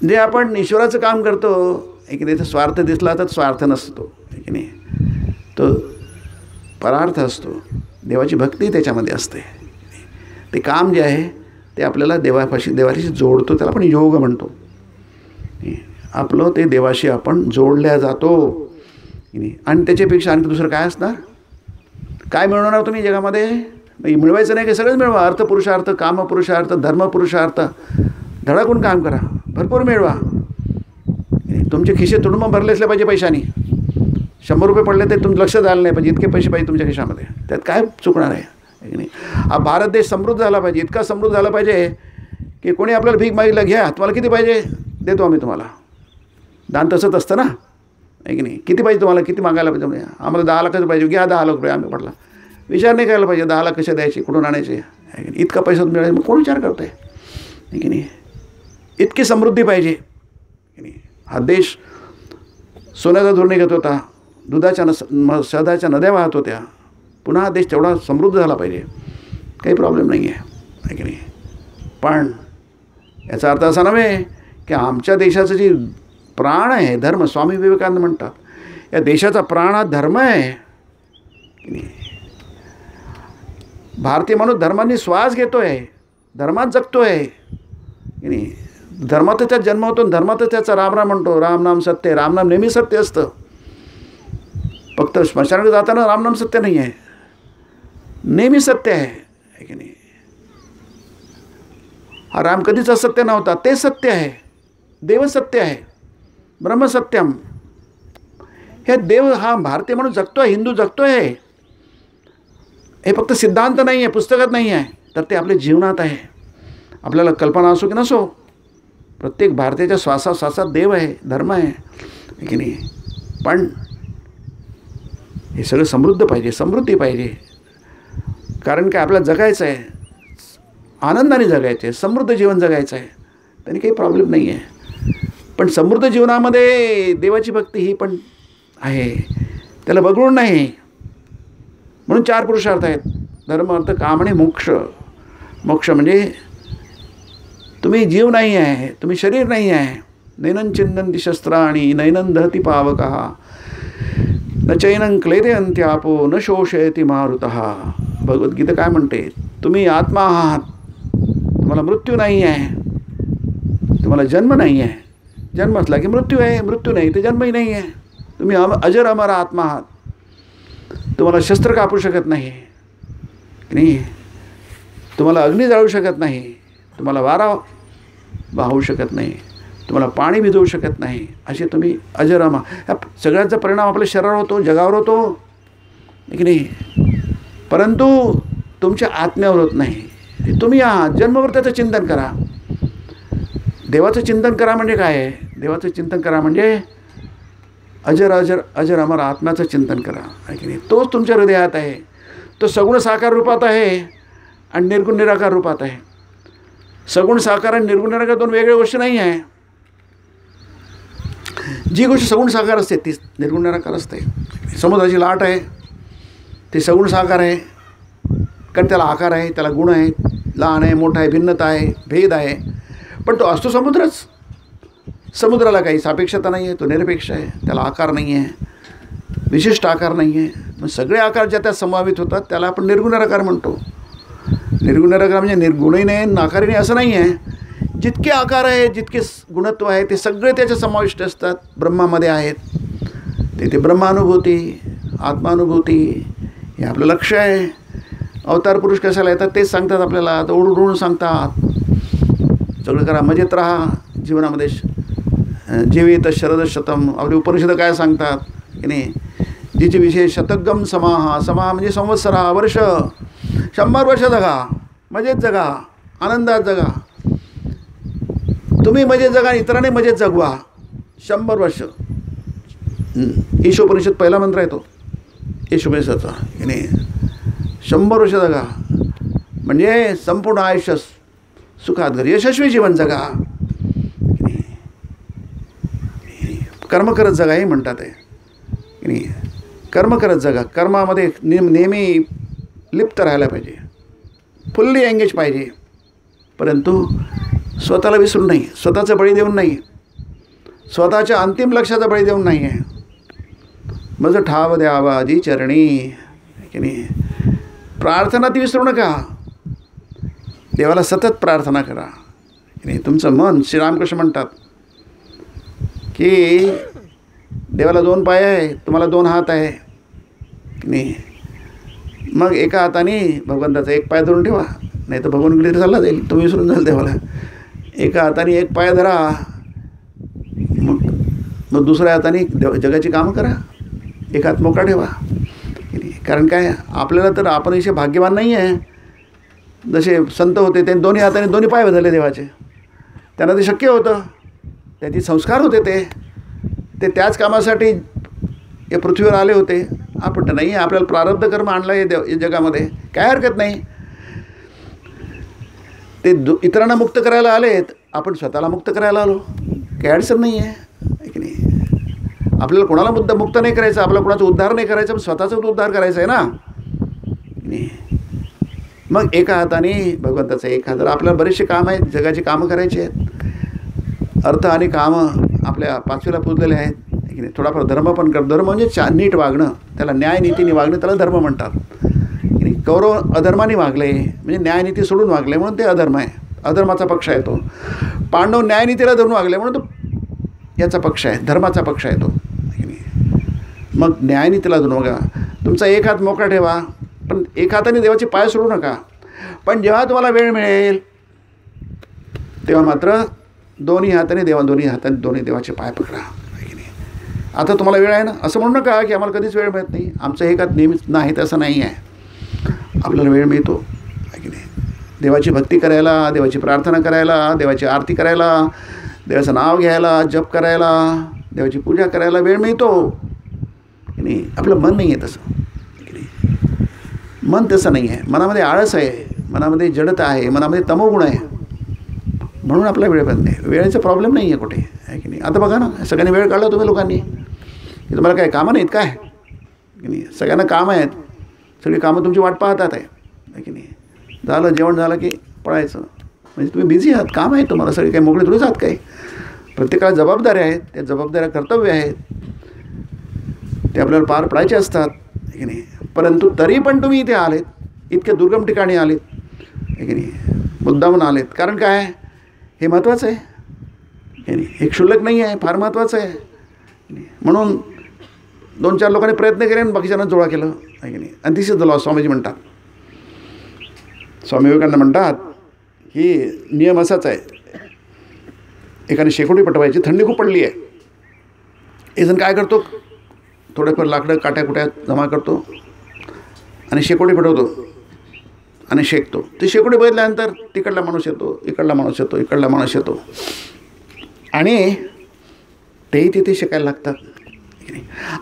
जे आपण ईश्वराचं काम करतो, आहे की नाही, तर स्वार्थ दिसला तर स्वार्थ नसतो, आहे की नाही, तो परार्थ असतो. देवाची भक्ती त्याच्यामध्ये असते. ते काम जे आहे ते आपल्याला देवाशी जोडतो, त्याला आपण योग म्हणतो. आपलं ते देवाशी आपण जोडल्या जातो. आणि त्याच्यापेक्षा आणखी दुसरं काय असणार? काय मिळवणार तुम्ही जगामध्ये? मिळवायचं नाही की सगळंच मिळवा. अर्थ पुरुषार्थ, काम पुरुषार्थ, धर्म पुरुषार्थ, धडाकून काम करा, भरपूर मिळवा. तुमचे खिसे तुडुंब भरले असले पाहिजे पैशाने. 100 रुपये पडले तर तुमचं लक्ष झालं नाही पाहिजे, इतके पैसे पाहिजे तुमच्या खिशामध्ये. त्यात काय चुकणार आहे? हा भारत देश समृद्ध झाला पाहिजे, इतका समृद्ध झाला पाहिजे की कोणी आपल्याला भीक मागितलं, घ्या तुम्हाला किती पाहिजे देतो आम्ही तुम्हाला. दान तसंच असतं ना, आहे की नाही. किती पाहिजे तुम्हाला, किती मागायला पाहिजे म्हणजे आम्हाला 10 लाखाचं पाहिजे, घ्या 10 लाख रुपये. आम्ही म्हटलं विचार नाही करायला पाहिजे 10 लाख कसे द्यायचे, कुठून आणायचे, आहे की नाही. इतका पैसा मिळायचा मग कोण विचार करतोय, आहे की नाही. इतकी समृद्धी पाहिजे की नाही. हा देश सोन्याचा धूर निघत होता, दुधाच्या शहदाच्या नद्या वाहत होत्या. पुन्हा हा देश तेवढा समृद्ध झाला पाहिजे, काही प्रॉब्लेम नाही आहे की नाही. पण याचा अर्थ असा नव्हे की आमच्या देशाचं जी प्राण आहे धर्म, स्वामी विवेकानंद म्हणतात या देशाचा प्राण हा धर्म आहे की नाही. भारतीय माणूस धर्मांनी श्वास घेतो आहे, धर्मात जगतो आहे की नाही. धर्मातच त्याचा जन्म होतो, धर्मातच त्याचा रामनाम म्हणतो. रामनाम सत्य, रामनाम नेहमी सत्य असतं. फक्त स्मशानाकडे जाताना रामनाम सत्य नाही आहे, नेहमी सत्य आहे की नाही. हा राम कधीच असत्य नव्हता, ते सत्य आहे. देव सत्य आहे, ब्रह्मसत्यम. हे देव हा भारतीय म्हणून जगतो आहे, हिंदू जगतो आहे. हे फक्त सिद्धांत नाही आहे, पुस्तकात नाही आहे, तर ते आपल्या जीवनात आहे. आपल्याला कल्पना असो की नसो, प्रत्येक भारतीयाच्या श्वासात देव आहे, धर्म आहे की नाही. पण हे सगळं समृद्ध पाहिजे, समृद्धी पाहिजे. कारण काय आपल्याला जगायचं आहे, आनंदाने जगायचं आहे, समृद्ध जीवन जगायचं आहे, त्यांनी काही प्रॉब्लेम नाही आहे. पण समृद्ध जीवनामध्ये देवाची भक्ती ही पण आहे, त्याला बघून नाही. म्हणून 4 पुरुषार्थ आहेत, धर्म अर्थ काम आणि मोक्ष. मोक्ष म्हणजे तुम्ही जीव नाही आहे, तुम्ही शरीर नाही आहे. नैनं छिंदन्ति शस्त्राणि नैनं दहति पावकः न चैनं क्लेदयन्ति आपो न शोषयति मारुतः. भगवद्गीता काय म्हणते, तुम्ही आत्मा आहात, तुम्हाला मृत्यू नाही आहे, तुम्हाला जन्म नाही आहे. जन्म असला की मृत्यू आहे, मृत्यू नाही ते जन्मही नाही आहे. तुम्ही अजर अमर आत्मा आहात. तुम्हाला शस्त्र कापू शकत नाही की नाही, तुम्हाला अग्नी जाळू शकत नाही, तुम्हाला वारा वाहू शकत नाही, तुम्हाला पाणी भिजवू शकत नाही. असे तुम्ही अजर अमर. ह्या सगळ्याचा परिणाम आपल्या शरीरावर होतो, जगावर होतो की नाही. परंतु तुमच्या आत्म्यावर होत नाही. तुम्ही आहात, जन्मभर त्याचं चिंतन करा. देवाचं चिंतन करा म्हणजे काय आहे, देवाचं चिंतन करा म्हणजे अजर अजर अजर अमर आत्म्याचं चिंतन करा, आहे की नाही. तोच तुमच्या हृदयात आहे, तो सगुण साकार रूपात आहे आणि निर्गुण निराकार रूपात आहे. सगुण साकार आणि निर्गुण निराकार 2 वेगळ्या गोष्टी नाही आहे. जी गोष्ट सगुण साकार असते ती निर्गुण निराकार असते. समुद्राची लाट आहे, ती सगुण साकार आहे, कारण त्याला आकार आहे, त्याला गुण आहे, लहान आहे, मोठा आहे, भिन्नता आहे, भेद आहे. पण तो असतो समुद्रच. समुद्राला काही सापेक्षता नाही आहे, तो निरपेक्ष आहे, त्याला आकार नाही आहे, विशिष्ट आकार नाही आहे. मग सगळे आकार ज्या त्यात समावित होतात त्याला आपण निर्गुण निराकार म्हणतो. निर्गुण निराकार म्हणजे निर्गुणही नाही, नाकारही नाही असं नाही आहे. जितके आकार आहे, जितके गुणत्व आहे ते सगळे त्याच्या समाविष्ट असतात, ब्रह्मामध्ये आहेत. ते ब्रह्मानुभूती, आत्मानुभूती हे आपलं लक्ष आहे. अवतार पुरुष कशाला येतात तेच सांगतात आपल्याला, तर ओढून सांगतात सगळं करा, मजेत राहा जीवनामध्ये, जीवित शरद शतम. आपले उपनिषद काय सांगतात की नाही, जिचे विशेष शतगम समाहा. समाहा म्हणजे संवत्सरा, वर्ष, 100 वर्ष जगा, मजेत जगा, आनंदात जगा. तुम्ही मजेत जगा, इतरांनी मजेत जगवा. 100 वर्ष. ईशोपनिषद पहिला मंत्र आहे तो ईशोपनिषदचा की नाही. 100 वर्ष जगा म्हणजे संपूर्ण आयुष्य सुखात घरी यशस्वी जीवन जगा. कर्म करत जगा हे म्हणतात आहे की नाही. कर्म करत जगा, कर्मामध्ये नेहमी लिप्त राहायला पाहिजे, फुल्ली एंगेज पाहिजे. परंतु स्वतःला विसरून नाही, स्वतःचा बळी देऊन नाही, स्वतःच्या अंतिम लक्ष्याचा बळी देऊन नाही आहे. मज ठाव द्यावाजी चरणी की नाही. प्रार्थना ती विसरू नका, देवाला सतत प्रार्थना करा की नाही. तुमचं मन, श्रीरामकृष्ण म्हणतात की देवाला 2 पाय आहे, तुम्हाला 2 हात आहे की नाही. मग एका हाताने भगवंताचा 1 पाय धरून ठेवा, नाही तर भगवान कुठे चालला जाईल, तुम्ही विसरून जाल देवाला. एका हाताने 1 पाय धरा, मग दुसऱ्या हाताने जगाची कामं करा, एक हात मोकळा ठेवा की नाही. कारण काय, आपल्याला तर आपण असे भाग्यवान नाही आहे जसे संत होते ते दोन्ही हाताने दोन्ही पाय बदलले देवाचे, त्यांना ते शक्य होतं, त्याचे संस्कार होते, ते त्याच कामासाठी या पृथ्वीवर आले होते. आपण तर नाही, आपल्याला प्रारब्ध कर्म आणलं आहे या जगामध्ये, काय हरकत नाही. ते इतरांना मुक्त करायला आलेत, आपण स्वतःला मुक्त करायला आलो, काही अडचण नाही आहे की नाही. आपल्याला कोणाला मुक्त नाही करायचं, आपल्याला कोणाचा उद्धार नाही करायचा, पण स्वतःचाच उद्धार करायचा आहे ना. मग एका हाताने भगवंताचं, एक हाताला आपल्याला बरेचसे काम आहेत, जगाची कामं करायची आहेत. अर्थ आणि कामं आपल्या पाचवीला पुजलेले आहेत की नाही. थोडाफार धर्म पण कर, धर्म म्हणजे नीट वागणं, त्याला न्यायनीतीने वागणं, त्याला धर्म म्हणतात की नाही. कौरव अधर्माने वागले म्हणजे न्यायनीती सोडून वागले म्हणून ते अधर्म आहे, अधर्माचा पक्ष आहे तो. पांडव न्यायनीतीला धरून वागले म्हणून तो याचा पक्ष आहे, धर्माचा पक्ष आहे तो की नाही. मग न्यायनीतीला धरून बघा, तुमचा एक हात मोकळा ठेवा, पण एक हाताने देवाचे पाय सोडू नका. पण जेव्हा तुम्हाला वेळ मिळेल तेव्हा मात्र दोन्ही हाताने दोन्ही देवाचे पाय पकडा की नाही. आता तुम्हाला वेळ आहे ना, असं म्हणू नका की आम्हाला कधीच वेळ मिळत नाही, आमचं एक हात नेहमीच नाही, तसं नाही आहे. आपल्याला वेळ मिळतो की नाही. देवाची भक्ती करायला, देवाची प्रार्थना करायला, देवाची आरती करायला, देवाचं नाव घ्यायला, जप करायला, देवाची पूजा करायला वेळ मिळतो की नाही. आपलं मन नाही आहे तसं की नाही. मन तसं नाही आहे, मनामध्ये आळस आहे, मनामध्ये जडता आहे, मनामध्ये तमोगुण आहे, म्हणून आपला वेळ पण नाही. वेळेचा प्रॉब्लेम नाही आहे कुठे आहे की नाही. आता बघा ना, सगळ्यांनी वेळ काढला तुम्ही लोकांनी, की तुम्हाला काय कामं नाहीत काय की नाही. सगळ्यांना कामं आहेत, सगळी कामं तुमची वाट पाहतात आहे की नाही. झालं जेवण झालं की पळायचं, म्हणजे तुम्ही बिझी आहात, काम आहे तुम्हाला, सगळे काही मोकळे थोडीच आहात काही. प्रत्येकाला जबाबदाऱ्या आहेत, त्या जबाबदाऱ्या कर्तव्य आहेत, ते आपल्याला पार पडायचे असतात की नाही. परंतु तरी पण तुम्ही इथे आलेत, इतक्या दुर्गम ठिकाणी आलेत की नाही, मुद्दामून आलेत. कारण काय, हे महत्त्वाचं आहे की नाही. हे क्षुल्लक नाही आहे, फार महत्त्वाचं आहे. म्हणून 2-4 लोकांनी प्रयत्न केले आणि बाकीच्यांना जोडा केलं आहे की नाही. आणि दिस इज द लॉ, स्वामीजी म्हणतात. स्वामी विवेकानंद म्हणतात की नियम असाच आहे, एकाने शेकोटी पेटवायची, थंडी खूप पडली आहे, एक जण काय करतो, थोडेफार लाकडं काट्या कुट्या जमा करतो आणि शेकोटी पेटवतो आणि शेकतो. ते शेकोटी बघितल्यानंतर तिकडला माणूस येतो, इकडला माणूस येतो, इकडला माणूस येतो आणि तेही तिथे शेकायला लागतात.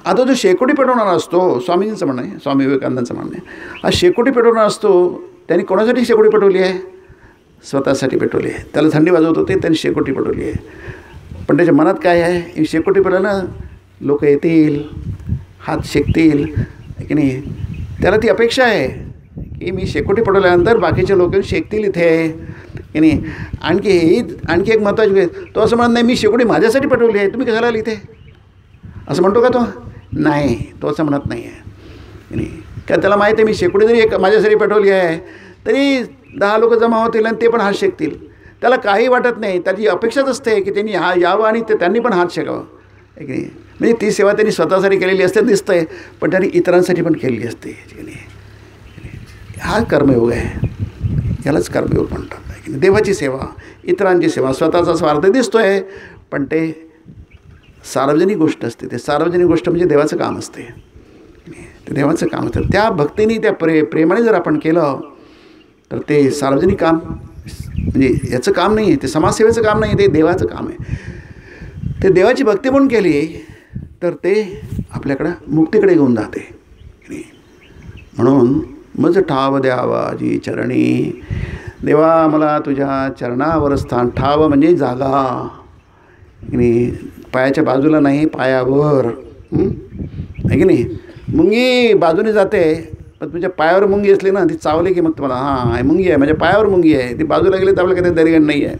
आता जो शेकोटी पेटवणारा असतो, स्वामीजींचं म्हणणं आहे, स्वामी विवेकानंदांचं म्हणणं आहे, हा शेकोटी पेटवणारा असतो, त्यांनी कोणासाठी शेकोटी पेटवली आहे, स्वतःसाठी पेटवली आहे. त्याला थंडी वाजवत होते, त्यांनी शेकोटी पेटवली आहे. पण त्याच्या मनात काय आहे, ही शेकोटी पेटवलं लोक येतील, हात शेकतील की नाही. त्याला ती अपेक्षा आहे की मी शेकोटी पेटवल्यानंतर बाकीचे लोक शेकतील इथे की नाही. आणखी एक महत्त्वाची गोष्ट, तो असं म्हणत नाही मी शेकोटी माझ्यासाठी पेटवली आहे, तुम्ही कशाला आली इथे, असं म्हणतो का तो, नाही, तो असं म्हणत नाही आहे की नाही. का त्याला माहिती आहे मी शेकोटी जरी एक माझ्यासाठी पेटवली आहे तरी 10 लोक जमा होतील आणि ते पण हात शेकतील. त्याला काही वाटत नाही, त्याची अपेक्षाच असते की त्यांनी यावं आणि त्यांनी पण हात शेकावं आहे की नाही. म्हणजे ती सेवा त्यांनी स्वतःसाठी केलेली असते दिसतं आहे, पण त्यांनी इतरांसाठी पण केलेली असते की नाही. हा कर्मयोग आहे, यालाच कर्मयोग म्हणतात की नाही. देवाची सेवा, इतरांची सेवा, स्वतःचा स्वार्थ दिसतो आहे, पण ते सार्वजनिक गोष्ट असते. ते सार्वजनिक गोष्ट म्हणजे देवाचं काम असते, ते देवाचं काम असतं. त्या भक्तीने, त्या प्रेमाने जर आपण केलं तर ते सार्वजनिक काम, म्हणजे याचं काम नाही आहे, ते समाजसेवेचं काम नाही, ते देवाचं काम आहे. ते देवाची भक्ती म्हणून केली तर ते आपल्याकडं मुक्तीकडे घेऊन जाते. म्हणून मज ठाव द्यावाजी चरणी, देवा मला तुझ्या चरणावर स्थान. ठाव म्हणजे जागा, आणि पायाच्या बाजूला नाही, पायावर आहे की नाही. मुंगी बाजूने जाते, पण तुझ्या पायावर मुंगी असली ना, ती चावली की मग तुम्हाला हां मुंगी आहे, माझ्या पायावर मुंगी आहे. ती बाजूला गेली तर आपल्याला काही दरीगण नाही आहे.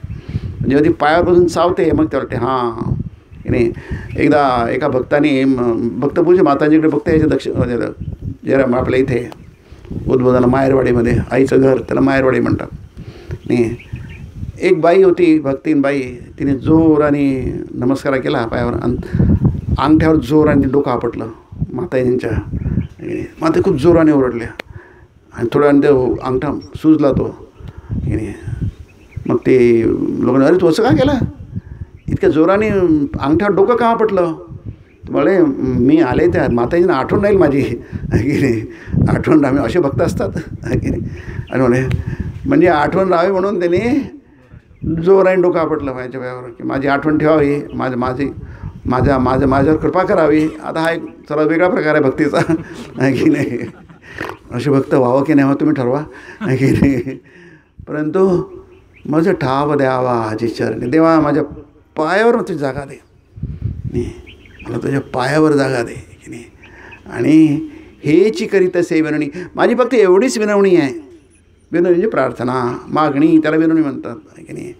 जेव्हा ती पायावरपासून चावते मग ते वाटते हां की नाही. एकदा एका भक्ताने, भक्तपूजा माताजीकडे भक्त यायचे, जरा आपल्या इथे उद्बोधना माहेरवाडीमध्ये, आईचं घर, त्याला माहेरवाडी म्हणतात नाही. एक बाई होती, भक्तीन बाई, तिने जोराने नमस्कार केला पायावर आणि अंगठ्यावर जोराने डोकं आपटलं माताजींच्या. माता खूप जोराने ओरडल्या आणि थोड्या ते अंगठा सुजला तो की नाही. मग ते लोकांनी अरे तू असं का केलं, इतक्या जोराने अंगठ्यावर डोकं का आपटलं. मला मी आले त्या माताजींना आठवण राहील माझी की नाही, आठवण आम्ही असे भक्त असतात की नाही. आणि म्हणे म्हणजे आठवण राहावी म्हणून त्यांनी जोराने डोकं आपटलं माझ्या पायावर की माझी आठवण ठेवावी, माझ्यावर कृपा करावी. आता हा एक सर्वात वेगळा प्रकार आहे भक्तीचा, आहे की नाही. असे भक्त व्हावं की नाही व्हावं तुम्ही ठरवा, आहे की नाही. परंतु माझं ठाव द्यावा आजी चरणी. देवा माझ्या पायावर तुझी जागा दे, मला तुझ्या पायावर जागा दे की नाही. आणि हेची करीत असे विनवणी. माझी फक्त एवढीच विनवणी आहे. विनवणी म्हणजे प्रार्थना, मागणी, त्याला विनवणी म्हणतात, आहे की नाही.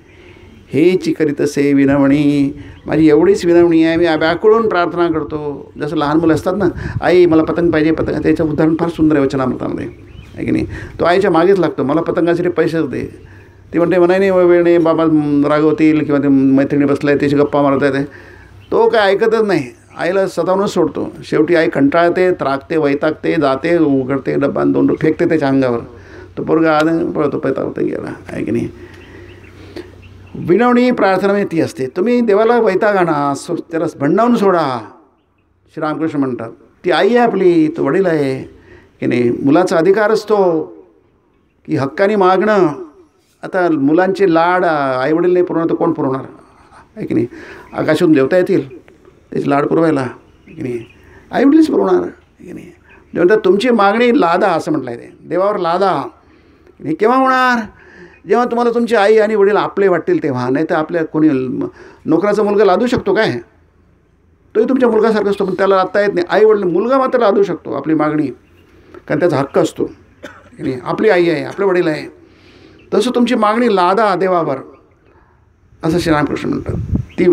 हेची करीत असे विनवणी, माझी एवढीच विनवणी आहे. मी व्याकुळून प्रार्थना करतो. जसं लहान मुलं असतात ना, आई मला पतंग पाहिजे, पतंग. त्याचं उदाहरण फार सुंदर आहे वचनामृतामध्ये, आहे की नाही. तो आईच्या मागेच लागतो, मला पतंगासाठी पैसेच दे. ती म्हणते म्हणा नाही वेळ नाही बाबा रागवतील, किंवा ते मैत्रिणी बसलाय त्याची गप्पा मारत आहे. तो काय ऐकतच नाही, आईला स्वतःहूनच सोडतो. शेवटी आई कंटाळते, त्राकते, वैतागते, जाते, उघडते डब्बा, 2 फेकते त्याच्या अंगावर. तो पोरगा आलं पळतो पैतावता गेला, आहे की नाही. विनवणी प्रार्थना म्हणजे ती असते. तुम्ही देवाला वैताग आणा, त्याला भंडावून सोडा, श्रीरामकृष्ण म्हणतात. ती आई आहे आपली, तो वडील आहे की नाही. मुलाचा अधिकार असतो की हक्काने मागणं. आता मुलांचे लाड आईवडील नाही पुरवणार तर कोण पुरवणार, आहे की नाही. आकाशातून देवता येतील त्याचे लाड पुरवायला, आहे की नाही. आईवडीलच पुरवणार, आहे की नाही. म्हणतात तुमची मागणी लादा, असं म्हटलं आहे ते, देवावर लादा. हे केव्हा होणार? जेव्हा तुम्हाला तुमची आई आणि वडील आपले वाटतील तेव्हा. नाही तर आपल्या कोणी नोकराचा मुलगा लादू शकतो काय? तोही तुमच्या मुलगासारखा असतो, पण त्याला लादता येत नाही. आई वडील, मुलगा मात्र लादू शकतो आपली मागणी, कारण त्याचा हक्क असतो की नाही. आपली आई आहे, आपले वडील आहे. तसं तुमची मागणी लादा देवावर, असं श्रीरामकृष्ण म्हणतात.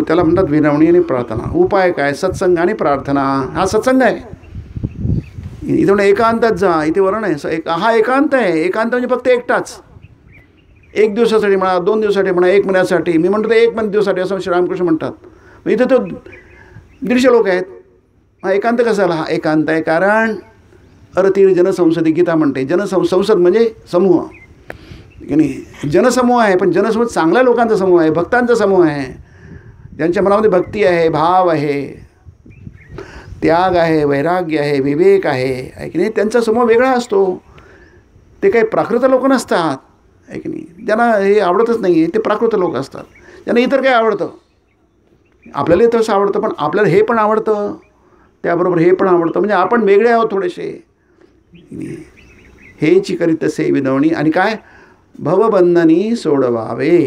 त्याला म्हणतात विनवणी आणि प्रार्थना. उपाय काय? सत्संग आणि प्रार्थना. हा सत्संग आहे. इथे म्हणजे एकांतात जा, इथे वरण आहे. हा एकांत आहे. एकांत म्हणजे फक्त एकटाच. 1 दिवसासाठी म्हणा, 2 दिवसासाठी म्हणा, 1 महिन्यासाठी. मी म्हणतो 1 दिवसासाठी असं श्रीरामकृष्ण म्हणतात. इथे तो 150 लोक आहेत. हा एकांत कसा आला? हा एकांत आहे कारण अरतीर जनसंसदी गीता म्हणते. संसद म्हणजे समूह की नाही. जनसमूह आहे, पण जनसमूह चांगल्या लोकांचा समूह आहे, भक्तांचा समूह आहे, ज्यांच्या मनामध्ये भक्ती आहे, भाव आहे, त्याग आहे, वैराग्य आहे, विवेक आहे की नाही. त्यांचा समूह वेगळा असतो. ते काही प्राकृत लोक नसतात, आहे की नाही. ज्यांना हे आवडतच नाही आहे ते प्राकृत लोक असतात. ज्यांना इतर काय आवडतं, आपल्याला तसं आवडतं, पण आपल्याला हे पण आवडतं, त्याबरोबर हे पण आवडतं, म्हणजे आपण वेगळे आहोत थोडेसे. हेची करीत असे विनवणी. आणि काय? भवबंधनी सोडवावे.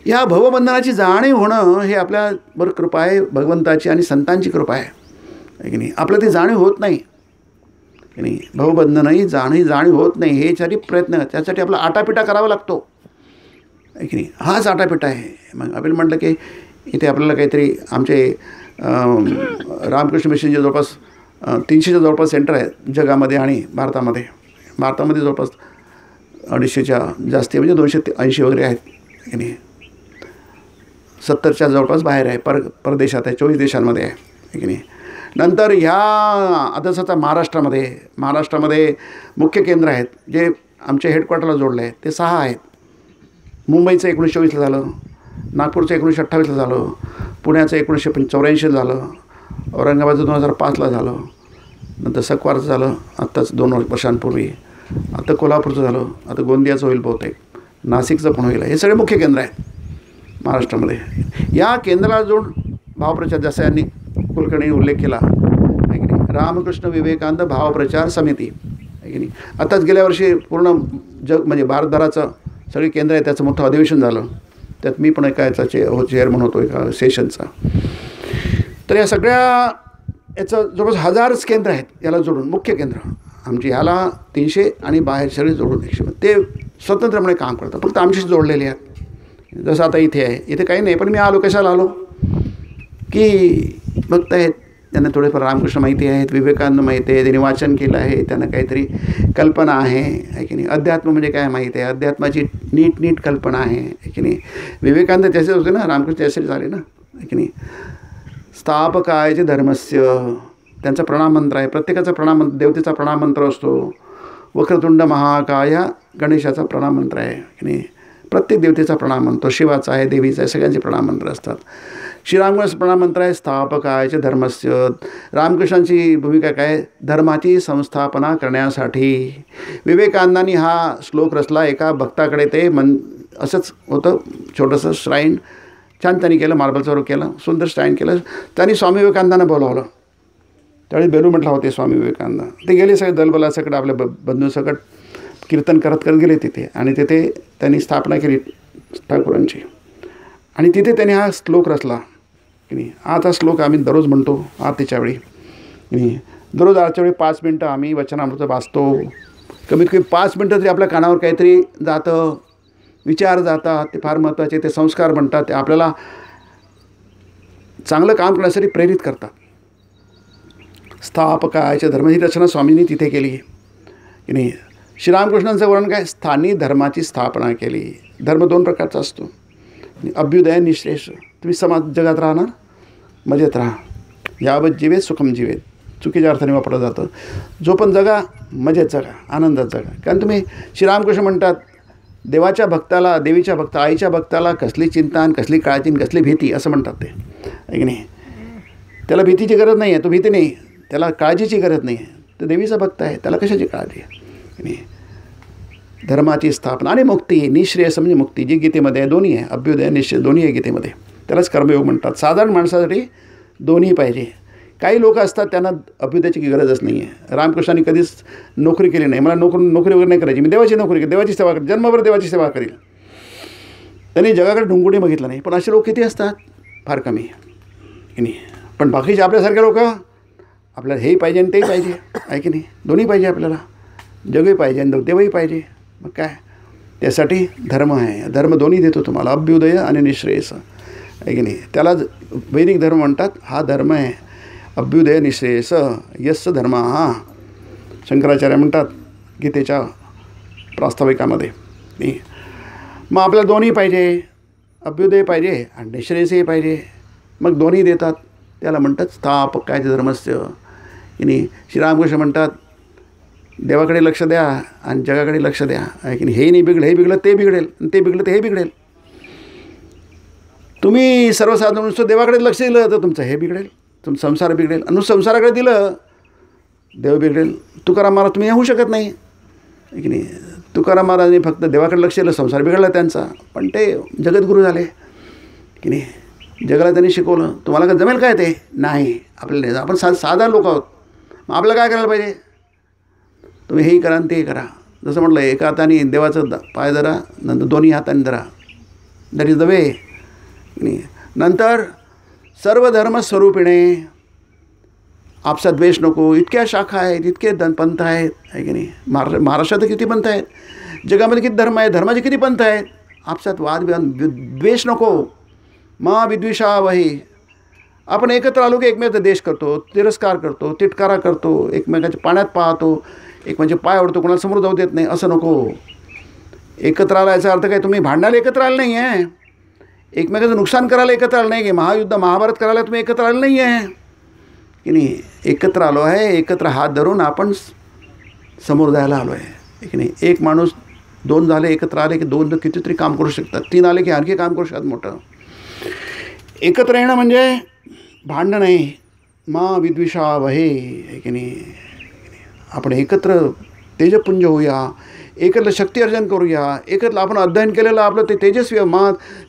या भवबंधनाची जाणीव होणं हे आपल्यावर कृपा आहे, भगवंताची आणि संतांची कृपा आहे की नाही. आपल्याला ती जाणीव होत नाही की नाही. भवबंधनही जाणीव होत नाही. हेसाठी प्रयत्न, त्यासाठी आपला आटापिटा करावा लागतो, आहे की नाही. हाच आटापिटा आहे. मग आपण म्हटलं की इथे आपल्याला काहीतरी आमचे रामकृष्ण मिशनचे जवळपास 300च्या जवळपास सेंटर आहेत जगामध्ये आणि भारतामध्ये. जवळपास 250च्या जास्ती, म्हणजे 280 वगैरे आहेत की नाही. 70च्या जवळपास बाहेर आहे, परदेशात आहे, 24 देशांमध्ये आहे की नाही. नंतर ह्या आदर्शाचा महाराष्ट्रामध्ये मुख्य केंद्र आहेत जे आमच्या हेडक्वार्टरला जोडले आहेत. ते 6 आहेत. मुंबईचं 1924ला झालं, नागपूरचं 1928ला झालं, पुण्याचं 1984 झालं, औरंगाबादचं 2005ला झालं, नंतर सकवारचं झालं आत्ताच 2 वर्षांपूर्वी, आता कोल्हापूरचं झालं, आता गोंदियाचं होईल बहुतेक, नाशिकचं पण होईल. हे सगळे मुख्य केंद्र आहेत महाराष्ट्रामध्ये. या केंद्राला जोड भावप्रचार, जसं यांनी कुलकर्णी उल्लेख केला आहे की नाही, रामकृष्ण विवेकानंद भावप्रचार समिती आहे की नाही. आताच गेल्या वर्षी पूर्ण म्हणजे भारतभराचं सगळे केंद्र आहे त्याचं मोठं अधिवेशन झालं. त्यात मी पण एका याचा चेअरमन होतो, एका सेशनचा. तर या सगळ्या याचं जवळपास 1000 केंद्र आहेत याला जोडून, मुख्य केंद्र आमची. ह्याला 300 आणि बाहेर सगळे जोडून 100. ते स्वतंत्रपणे काम करतात, फक्त आमच्याशी जोडलेले आहेत. जसं आता इथे आहे, इथे काही नाही, पण मी आलो कशाला आलो की भक्त आहेत, त्यांना थोडेफार रामकृष्ण माहिती आहेत, विवेकानंद माहिती आहे, त्यांनी वाचन केलं आहे, त्यांना काहीतरी कल्पना आहे की नाही. अध्यात्म म्हणजे काय माहिती आहे, अध्यात्माची नीट कल्पना आहे की नाही. विवेकानंद त्याचेच होते ना, रामकृष्ण त्याचेच झाले ना, की नाही. स्थापकायचे धर्मस्य, त्यांचा प्रणाममंत्र आहे. प्रत्येकाचा प्रणाममंत्र, देवतेचा प्रणाममंत्र असतो. वक्रतुंड महाकाय गणेशाचा प्रणाममंत्र आहे की नाही. प्रत्येक देवतेचा प्रणाममंत्र, शिवाचा आहे, देवीचा आहे, सगळ्यांचे प्रणाममंत्र असतात. श्रीरामकृष्ण मंत्र आहे स्थापकायचे धर्मस्य. रामकृष्णांची भूमिका काय? धर्माची संस्थापना करण्यासाठी. विवेकानंदांनी हा श्लोक रचला. एका भक्ताकडे ते असंच होतं, छोटंसं श्राईन छान त्यांनी केलं, मार्बलचं वर्क केलं, सुंदर श्राईन केलं. त्यांनी स्वामी विवेकानंदांना बोलावलं. त्यावेळी बेलू म्हटला होते स्वामी विवेकानंद. ते गेले सगळे दलबलासकट आपल्या बंधूसकट कीर्तन करत करत गेले तिथे, आणि तिथे त्यांनी स्थापना केली ठाकूरांची. आणि तिथे त्यांनी हा श्लोक रचला की नाही. आज हा श्लोक आम्ही दररोज म्हणतो आरतीच्या वेळी की नाही. दररोज आरतीच्या वेळी 5 मिनटं आम्ही वचनामृत वाचतो. कमीत कमी 5 मिनटं तरी आपल्या कानावर काहीतरी जातं, विचार जातात. ते फार महत्त्वाचे. ते संस्कार म्हणतात. ते आपल्याला चांगलं काम करण्यासाठी प्रेरित करतात. स्थापकायच्या धर्म ही रचना स्वामींनी तिथे केली की नाही. श्रीरामकृष्णांचं वर्णन काय? स्थानी धर्माची स्थापना केली. धर्म 2 प्रकारचा असतो, अभ्युदय, निःश्रेयस. तुम्ही समाज जगात राहणार, मजेत राहा. यावत जीवेत सुखम जीवेत चुकीच्या अर्थाने वापरलं जातं. जो पण जगा मजेत जगा, आनंदात जगा. कारण तुम्ही श्रीरामकृष्ण म्हणतात देवाच्या भक्ताला, देवीच्या भक्ता, आईच्या भक्ताला कसली चिंता आणि कसली काळजी आणि कसली भीती असं म्हणतात ते, आहे की नाही. त्याला भीतीची गरज नाही आहे, तो भीती नाही, त्याला काळजीची गरज नाही आहे. तो देवीचा भक्त आहे, त्याला कशाची काळजी आहे. धर्माची स्थापना आणि मुक्ती, निःश्रेयस म्हणजे मुक्ती, जी गीतेमध्ये आहे. दोन्ही आहे, अभ्युदय निश्चय दोन्ही आहे गीतेमध्ये. त्यालाच कर्मयोग म्हणतात. साधारण माणसासाठी दोन्ही पाहिजे. काही लोक असतात त्यांना अभ्युदयाची गरजच नाही आहे. रामकृष्णांनी कधीच नोकरी केली नाही. मला नोकरी वगैरे नाही करायची, मी देवाची नोकरी करेन, देवाची सेवा करेन, जन्मभर देवाची सेवा करेल. त्यांनी जगाकडे ढुंगुणी बघितलं नाही. पण असे लोक किती असतात? फार कमी की नाही. पण बाकीचे आपल्यासारखे लोक आपल्याला हेही पाहिजे आणि तेही पाहिजे, आहे की नाही. दोन्ही पाहिजे आपल्याला, जगही पाहिजे आणि देवही पाहिजे. मग काय, त्यासाठी धर्म आहे. धर्म दोन्ही देतो तुम्हाला, अभ्युदय आणि निःश्रेयस, आहे की नाही. त्यालाच वैदिक धर्म म्हणतात. हा धर्म आहे अभ्युदय निःश्रेयस यस्य धर्म. हा शंकराचार्य म्हणतात गीतेच्या प्रास्ताविकामध्ये. मग आपल्याला दोन्ही पाहिजे, अभ्युदय पाहिजे आणि निःश्रेयसही पाहिजे. मग दोन्ही देतात. त्याला म्हणतात स्थापकायचे धर्मस्य की नाही. श्रीरामकृष्ण म्हणतात देवाकडे लक्ष द्या आणि जगाकडे लक्ष द्या, आहे की नाही. हे नाही बिघडेल, हे बिघडलं ते बिघडेल, आणि ते बिघडलं तर हे बिघडेल. तुम्ही सर्वसाधारण नुसतं देवाकडे लक्ष दिलं तर तुमचं हे बिघडेल, तुमचं संसार बिघडेल. आणि संसाराकडे दिलं देव बिघडेल. तुकाराम महाराज तुम्ही होऊ शकत नाही, आहे की नाही. तुकाराम महाराजांनी फक्त देवाकडे लक्ष दिलं, संसार बिघडला त्यांचा. पण ते जगद्गुरू झाले की नाही. जगाला त्यांनी शिकवलं. तुम्हाला काय जमेल काय ते? नाही, आपल्याला नाही. आपण साधारण लोक आहोत. मग आपल्याला काय करायला पाहिजे? तुम्ही हेही करा आणि तेही करा. जसं म्हटलं, एका हाताने देवाचं पाय धरा, नंतर दोन्ही हाताने धरा. That is the way. नंतर सर्व धर्मस्वरूपिणे, आपसा द्वेष नको. इतक्या शाखा आहेत, इतके पंथ आहेत, आहे की नाही. महाराष्ट्रात किती पंथ आहेत, जगामध्ये किती धर्म आहेत, धर्माचे किती पंथ आहेत. आपसात द्वेष नको. मा विद्विषावही. आपण एकत्र आलो की एकमेकाचा देश करतो, तिरस्कार करतो, तिटकारा करतो, एकमेकाच्या पाण्यात पाहतो, एक म्हणजे पाय ओढतो, कोणाला समोर जाऊ देत नाही. असं नको. एकत्र आला याचा अर्थ काय तुम्ही भांडायला एकत्र आले नाही आहे, एकमेकाचं नुकसान करायला एकत्र आलं नाही की महायुद्ध महाभारत करायला तुम्ही एकत्र आलं नाही आहे की नाही. एकत्र आलो आहे, एकत्र हात धरून आपण समोर जायला आलो आहे की नाही. एक माणूस 2 झाले, एकत्र आले की 2 कितीतरी काम करू शकतात, 3 आले की आणखी काम करू शकतात मोठं. एकत्र येणं म्हणजे भांडणं नाही. मा विद्विषावहे, आहे की नाही. आपण एकत्र तेजपुंज होऊया, एकत्र शक्ती अर्जन करूया. एकत्र आपण अध्ययन केलेलं आपलं ते तेजस्वी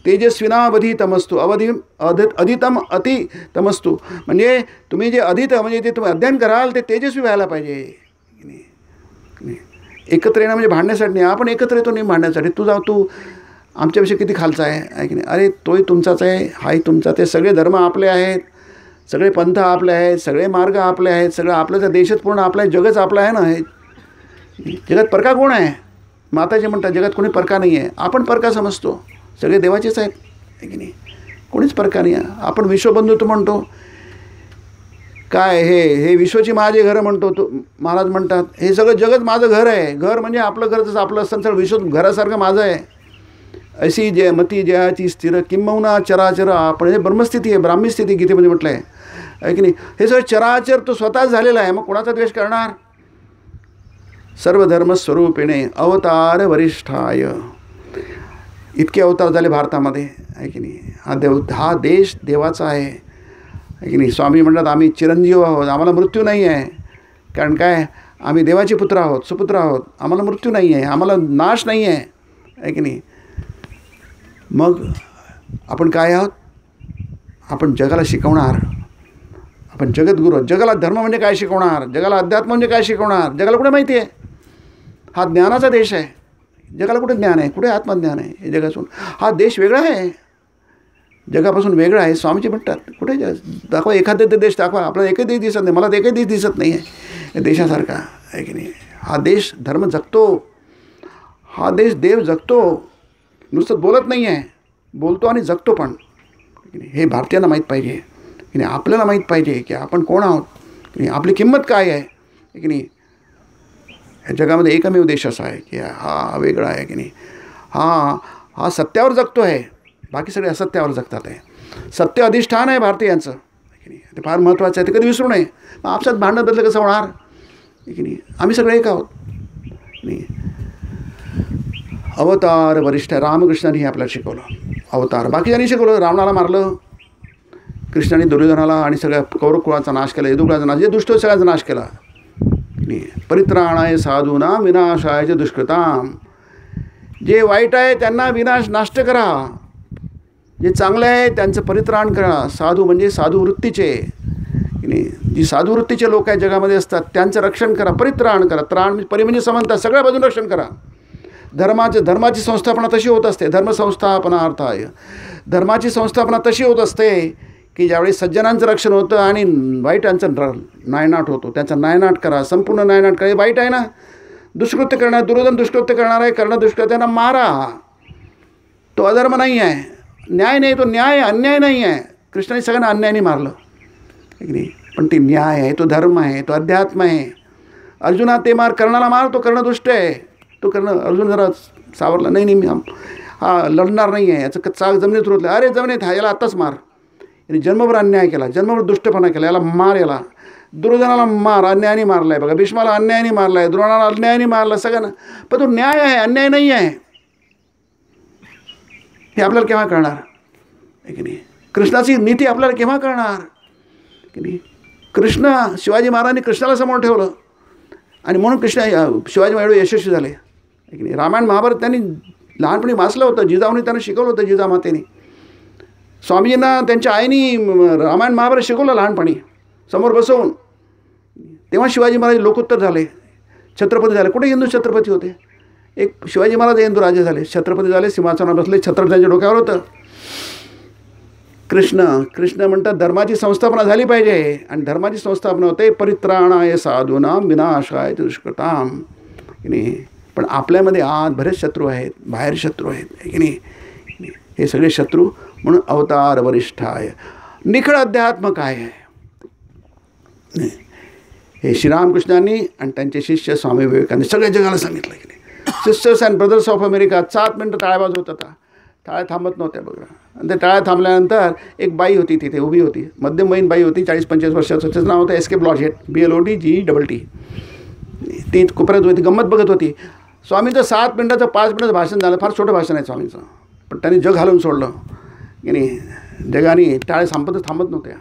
तेजस्विनावधी तमस्तू, अधितम अति तमस्तू. म्हणजे तुम्ही जे म्हणजे जे तुम्ही अध्ययन कराल ते तेजस्वी व्हायला पाहिजे. एकत्र येणं म्हणजे भांडण्यासाठी नाही. आपण एकत्र येतो नाही भांडण्यासाठी. तू आमच्याविषयी किती खालचा आहे की नाही. अरे तोही तुमचाच आहे, हाही तुमचा. ते सगळे धर्म आपले आहेत, सगळे पंथ आपले आहेत, सगळे मार्ग आपले आहेत, सगळं आपलं त्या देशात पूर्ण आपलं आहे, जगच आपलं आहे ना. हे जगात परका कोण आहे? माताजी म्हणतात जगात कोणी परका नाही आहे. आपण परका समजतो, सगळे देवाचेच आहेत, आहे की नाही. कोणीच परका नाही आहे. आपण विश्वबंधुत्व म्हणतो. काय हे विश्वची माझे घरं म्हणतो. तो महाराज म्हणतात हे सगळं जगत माझं घर आहे. घर म्हणजे आपलं घर जसं आपलं असतं सगळं विश्व घरासारखं माझं आहे. अशी जय मती जयाची स्थिर किंमौना चराचर. आपण हे ब्रह्मस्थिती आहे, ब्राह्मी स्थिती गीतेमध्ये म्हटलं आहे की नाही. हे सगळं चराचर तो स्वतःच झालेला आहे. मग कोणाचा द्वेष करणार? सर्व धर्मस्वरूपिणे अवतार वरिष्ठाय. इतके अवतार झाले भारतामध्ये, आहे की नाही. हा देश देवाचा आहे की नाही. स्वामी म्हणतात आम्ही चिरंजीव आहोत, आम्हाला मृत्यू नाही आहे. कारण काय, आम्ही देवाचे पुत्र आहोत, सुपुत्र आहोत, आम्हाला मृत्यू नाही आहे, आम्हाला नाश नाही आहे की नाही. मग आपण काय आहोत, आपण जगाला शिकवणार, आपण जगद्गुरू. जगाला धर्म म्हणजे काय शिकवणार, जगाला अध्यात्म म्हणजे काय शिकवणार. जगाला कुठे माहिती आहे, हा ज्ञानाचा देश आहे. जगाला कुठे ज्ञान आहे, कुठे आत्मज्ञान आहे. हे जगापासून हा देश वेगळा आहे, जगापासून वेगळा आहे. स्वामीजी म्हणतात कुठे दाखवा एखादे देश दाखवा. आपल्याला एकही देश दिसत नाही, मला तर एकही देश दिसत नाही आहे या देशासारखा, आहे की नाही. हा देश धर्म जगतो, हा देश देव जगतो, नुसतं बोलत नाही आहे, बोलतो आणि जगतो पण. हे भारतीयांना माहीत पाहिजे की नाही, आपल्याला माहीत पाहिजे की आपण कोण आहोत की नाही, आपली किंमत काय आहे की नाही. ह्या जगामध्ये एकमेव देश असा आहे की हा वेगळा आहे की नाही. हा सत्यावर जगतो आहे, बाकी सगळे असत्यावर जगतात आहे. सत्य अधिष्ठान आहे भारतीयांचं, की नाही. ते फार महत्त्वाचं आहे, ते कधी विसरू नये. मग आपसात भांडण बदलं कसं होणार, की नाही. आम्ही सगळे एक आहोत नाही. अवतार वरिष्ठ रामकृष्णांनी हे आपल्याला शिकवलं. अवतार बाकीच्यांनी शिकवलं, रावणाला मारलं, कृष्णाने दुर्योधनाला आणि सगळ्या कौरव कुळाचा नाश केला, यदुकुळाचा नाश, जे दुष्ट सगळ्याचा नाश केला. परित्राणाय साधूनां विनाशाय च दुष्कृतां. जे वाईट आहे त्यांना विनाश नष्ट करा, जे चांगले आहे त्यांचं परित्राण करा. साधू म्हणजे साधू वृत्तीचे की नाही, जी साधू वृत्तीचे लोक आहेत जगामध्ये असतात त्यांचं रक्षण करा, परित्राण करा. त्राण परि म्हणजे समजता, सगळ्या बाजून रक्षण करा. धर्माची संस्थापना तशी होत असते. धर्मसंस्थापनार्थाय, धर्माची संस्थापना तशी होत असते की ज्यावेळी सज्जनांचं रक्षण होतं आणि वाईटांचं नायनाट होतो. त्यांचा नायनाट करा, संपूर्ण नायनाट करा. वाईट आहे ना, दुष्कृत्य करणार, दुर्योधन दुष्कृत्य करणार आहे, कर्ण दुष्कृत्यांना मारा. तो अधर्म नाही आहे, न्याय नाही, तो न्याय, अन्याय नाही आहे. कृष्णाने सगळ्यांना अन्यायाने मारलं, की नाही. पण ते न्याय आहे, तो धर्म आहे, तो अध्यात्म आहे. अर्जुना ते मार, कर्णाला मार, तो कर्ण दुष्ट आहे. तो कर्ण अर्जुन जरा सावरला, नाही मी हा लढणार नाही आहे, याचं चाक जमिनीत उतरलं. अरे जमिनीत हा, याला आत्ताच मार. याने जन्मभर अन्याय केला, जन्मभर दुष्टपणा केला, याला मार. याला दुर्योधनाला मार, अन्यायाने मारला आहे बघा. भीष्माला अन्यायाने मारला आहे, द्रोणाला अन्यायाने मारला, सगळ्यांना. पण तो न्याय आहे, अन्याय नाही आहे. हे आपल्याला केव्हा कळणार, आहे की नाही. कृष्णाची नीती आपल्याला केव्हा कळणार की नाही. कृष्ण, शिवाजी महाराजांनी कृष्णाला समोर ठेवलं आणि म्हणून शिवाजी एवढे यशस्वी झाले, आहे की नाही. रामायण महाभारत त्यांनी लहानपणी वाचलं होतं, जिजाऊनी त्यांना शिकवलं होतं, जिजामातेने. स्वामीजींना त्यांच्या आईनी रामायण महाभारत शिकवलं लहानपणी समोर बसवून. तेव्हा शिवाजी महाराज लोकोत्तर झाले, छत्रपती झाले. कुठे हिंदू छत्रपती होते, एक शिवाजी महाराज हिंदू राजे झाले, छत्रपती झाले, सिंहासनावर बसले, छत्र त्यांच्या डोक्यावर होतं. कृष्ण म्हणतात धर्माची संस्थापना झाली पाहिजे, आणि धर्माची संस्थापना होते परित्राणाय साधूनां विनाशाय दुष्कृतां, की नाही. पण आपल्यामध्ये आत बरेच शत्रू आहेत, बाहेर शत्रू आहेत, की नाही. हे सगळे शत्रू, म्हणून अवतार वरिष्ठाय. निखळ अध्यात्म काय आहे हे श्रीरामकृष्णांनी आणि त्यांचे शिष्य स्वामी विवेकानंद सगळ्या जगाला सांगितलं, की नाही. Sisters and brothers of America 7 मिनटं टाळ्या वाजवत होता, टाळ्या थांबत नव्हत्या बघा. आणि ते टाळ्या थांबल्यानंतर एक बाई होती तिथे उभी होती, मध्यमवयीन बाई होती, 40-45 वर्षाचं. त्याचं नाव होतं एस के ब्लॉजेट, BLODGETT. ती कोपऱ्यात होती, गंमत बघत होती. स्वामींचं 7 मिनटाचं 5 मिनिटाचं भाषण झालं, फार छोटं भाषण आहे स्वामींचं, पण त्यांनी जग घालून सोडलं, की नाही. जगाने टाळे थांबत नव्हत्या.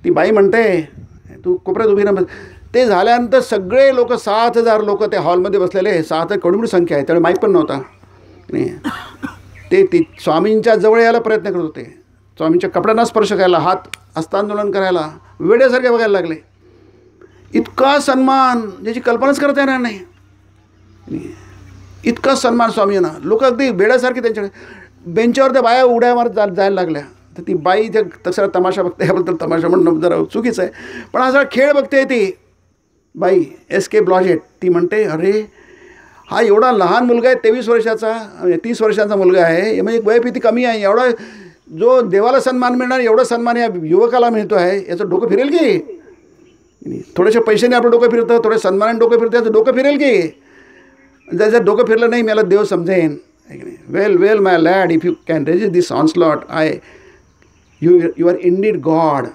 ती बाई म्हणते तू कोपऱ्यात उभी ना. ते झाल्यानंतर सगळे लोक 7,000 लोक त्या हॉलमध्ये बसलेले, 7,000 कवडीमोठी संख्या आहे, त्यावेळी माईक पण नव्हता, नाही. ते स्वामींच्या जवळ यायला प्रयत्न करत होते, स्वामींच्या कपड्यांना स्पर्श करायला, हात हस्तांदोलन करायला, वेड्यासारखे बघायला लागले. इतका सन्मान ज्याची कल्पनाच करता येणार नाही, इतका सन्मान स्वामींना. लोक अगदी वेड्यासारखे त्यांच्याकडे बेंचवर त्या बाया उड्या मारत जायला लागल्या. तर ती बाई त्या तसा तमाशा बघते, याबद्दल तमाशा म्हणणं जरा चुकीचं आहे, पण हा जरा खेळ बघते ती बाई एस के ब्लॉजेट. ती म्हणते अरे हा एवढा लहान मुलगा आहे, 23 वर्षाचा, 30 वर्षाचा मुलगा आहे, म्हणजे वय किती कमी आहे, एवढा जो देवाला सन्मान मिळणार एवढा सन्मान या युवकाला मिळतो आहे, याचं डोकं फिरेल की. थोडेसे पैशाने आपलं डोकं फिरतं, थोडे सन्मानाने डोकं फिरतं, याचं डोकं फिरेल की. जर डोकं फिरलं नाही मला देव समजेन. Well my lad, if you can resist this onslaught, you are indeed God.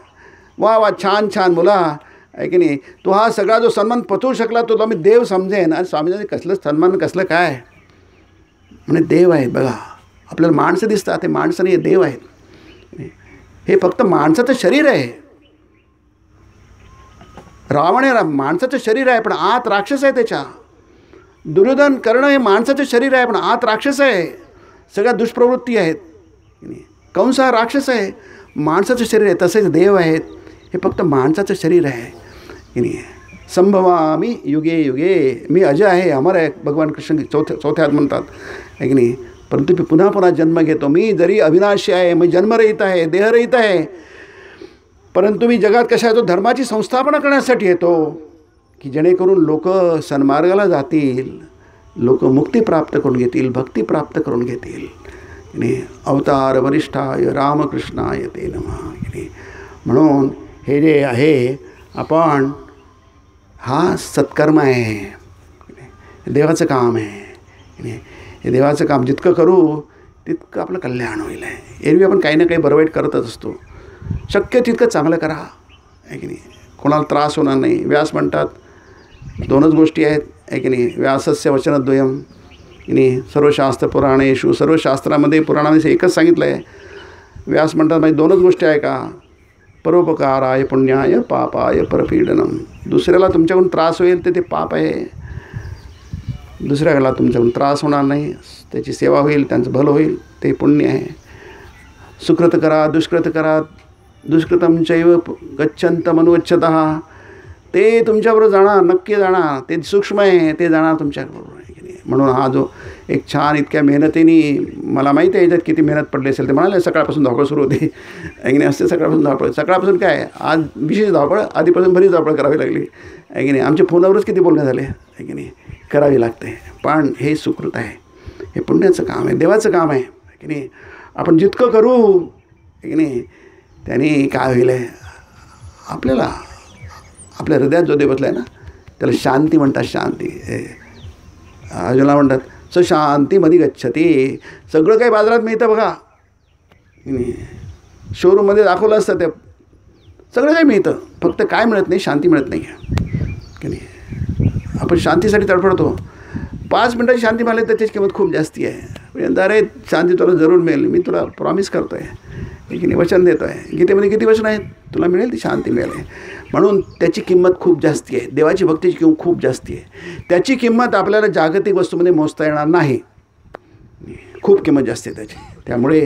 वा छान मुला, आहे की नाही. तो हा सगळा जो सन्मान पचवू शकला तो मी देव समजेन. आणि स्वामींनी कसलं सन्मान, कसलं काय, म्हणजे देव आहे बघा, आपल्याला माणसं दिसतात, ते माणसं नाही, देव आहेत. हे फक्त माणसाचं शरीर आहे. रावण हे माणसाचं शरीर आहे, पण आत राक्षस आहे त्याच्या. दुर्योधन कर्ण हे माणसाचं शरीर आहे, पण आत राक्षस आहे. सगळ्या दुष्प्रवृत्ती आहेत. कंस हा राक्षस आहे, माणसाचं शरीर आहे. तसेच देव आहेत, हे फक्त माणसाचं शरीर आहे. संभवामी युगे युगे, मी अजय आहे, अमर आहे, भगवान कृष्ण चौथ्यात म्हणतात, आहे की नाही. परंतु मी पुन्हा पुन्हा जन्म घेतो. मी जरी अविनाशी आहे, मी जन्मरहित आहे, देहरहित आहे, परंतु मी जगात कशा येतो, धर्माची संस्थापना करण्यासाठी येतो, की जेणेकरून लोक सन्मार्गाला जातील, लोक मुक्ती प्राप्त करून घेतील, भक्ती प्राप्त करून घेतील. अवतार वरिष्ठाय रामकृष्णाय ते नमः. म्हणून हे जे आहे आपण, हा सत्कर्म आहे, देवाचं काम आहे. हे देवाचं काम जितकं करू तितकं आपलं कल्याण होईल. एरवी आपण काही ना काही बरं वाईट करतच असतो. शक्य तितकं चांगलं करा, आहे की नाही. कोणाला त्रास होणार नाही. व्यास म्हणतात 2च गोष्टी आहेत, आहे की नाही. व्यासस्य वचनद्वयम, की नाही. सर्व शास्त्र पुराणेषु, सर्व शास्त्रामध्ये पुराणामध्ये एकच सांगितलं आहे. व्यास म्हणतात म्हणजे 2च गोष्टी आहे का, परोपकाराय पुण्याय पापाय परपीडनम. दुसऱ्याला तुमच्याकडून त्रास होईल ते पाप आहे, दुसऱ्याला तुमच्याकडून त्रास होणार नाही, त्याची सेवा होईल, त्यांचं भलं होईल, ते पुण्य आहे. सुकृत करा, दुष्कृत करा, दुष्कृतम चैव गच्छन्तम अनुगच्छतः. ते तुमच्याबरोबर जाणार, नक्की जाणार, ते सूक्ष्म आहे, ते जाणार तुमच्याबरोबर, आहे की नाही. म्हणून हा जो एक छान इतक्या मेहनतीने, मला माहिती आहे याच्यात किती मेहनत पडली असेल. ते म्हणाले सकाळपासून धावपळ सुरू होते, आहे की नाही. असते सकाळपासून धावपळ. सकाळपासून काय आज विशेष धावपळ, आधीपासून बरीच धावपळ करावी लागली, आहे की नाही. आमच्या फोनवरच किती बोलणे झाले, आहे की नाही. करावी लागते, पण हे सुकृत आहे, हे पुण्याचं काम आहे, देवाचं काम आहे, की नाही. आपण जितकं करू, आहे की नाही, त्याने काय होईल, आपल्याला आपल्या हृदयात जो देव बसला आहे ना, त्याला शांती म्हणतात. शांती अर्जुनाला म्हणतात स शांतीमध्ये गच्छती. सगळं काही बाजारात मिळतं बघा, शोरूममध्ये दाखवलं असतं, ते सगळं काही मिळतं, फक्त काय मिळत नाही, शांती मिळत नाही, की नाही. आपण शांतीसाठी तडफडतो. 5 मिनिटाची शांती मिळाली तर त्याची किंमत खूप जास्ती आहे. अरे शांती तुला जरूर मिळेल, मी तुला प्रॉमिस करतो आहे, की नाही, वचन देतो आहे. गीतेमध्ये किती वचन आहेत, तुला मिळेल ती शांती मिळेल. म्हणून त्याची किंमत खूप जास्ती आहे. देवाची भक्तीची किंमत खूप जास्ती आहे. त्याची किंमत आपल्याला जागतिक वस्तूमध्ये मोजता येणार नाही, खूप किंमत जास्त आहे त्याची. त्यामुळे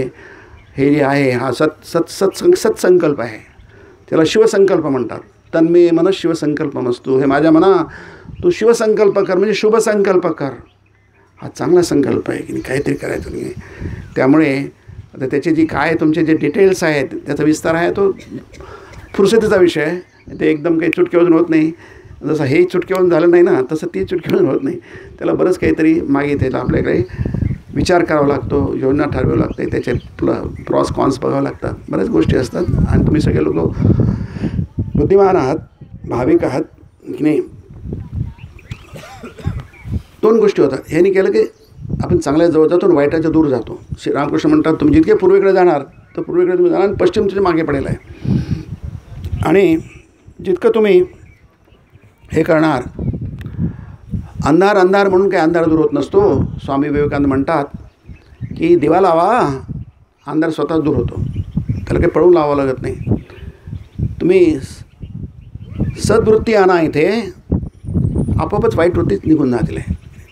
हे जे आहे हा सत्संकल्प आहे, त्याला शिवसंकल्प म्हणतात. तन्मे मन शिवसंकल्पमस्तु. हे माझ्या मना तू शिवसंकल्प कर, म्हणजे शुभ संकल्प कर. हा चांगला संकल्प आहे, की नाही, काहीतरी करायचं नाही. त्यामुळे आता त्याचे जी काय तुमचे जे डिटेल्स आहेत, त्याचा विस्तार आहे, तो फुरसतीचा विषय आहे. ते एकदम काही चुटकेवरून होत नाही. जसं हे चुटकेवरून झालं नाही ना, तसं ती चुटकेवरून होत नाही. त्याला बरंच काहीतरी मागे त्याला आपल्याकडे विचार करावा लागतो, योजना ठरवावी लागते, त्याचे प्रॉस कॉन्स बघावं लागतात, बऱ्याच गोष्टी असतात. आणि तुम्ही सगळे लोक बुद्धिमान आहात, भाविक आहात, की नाही. 2 गोष्टी होतात. ह्याने केलं की आपण चांगल्या जवळ जातो आणि वाईटाच्या दूर जातो. श्री रामकृष्ण म्हणतात तुम्ही जितके पूर्वेकडे जाणार तर पूर्वेकडे तुम्ही जाणार, आणि पश्चिम तुमच्या मागे पडेल आहे. आणि जितकं तुम्ही हे करणार, अंधार अंधार म्हणून काही अंधार दूर होत नसतो. स्वामी विवेकानंद म्हणतात की दिवा लावा, अंधार स्वतः दूर होतो, त्याला काही पळून लावावं लागत नाही. तुम्ही सद्वृत्ती आणा, इथे आपोआपच वाईट वृत्तीच निघून जातील.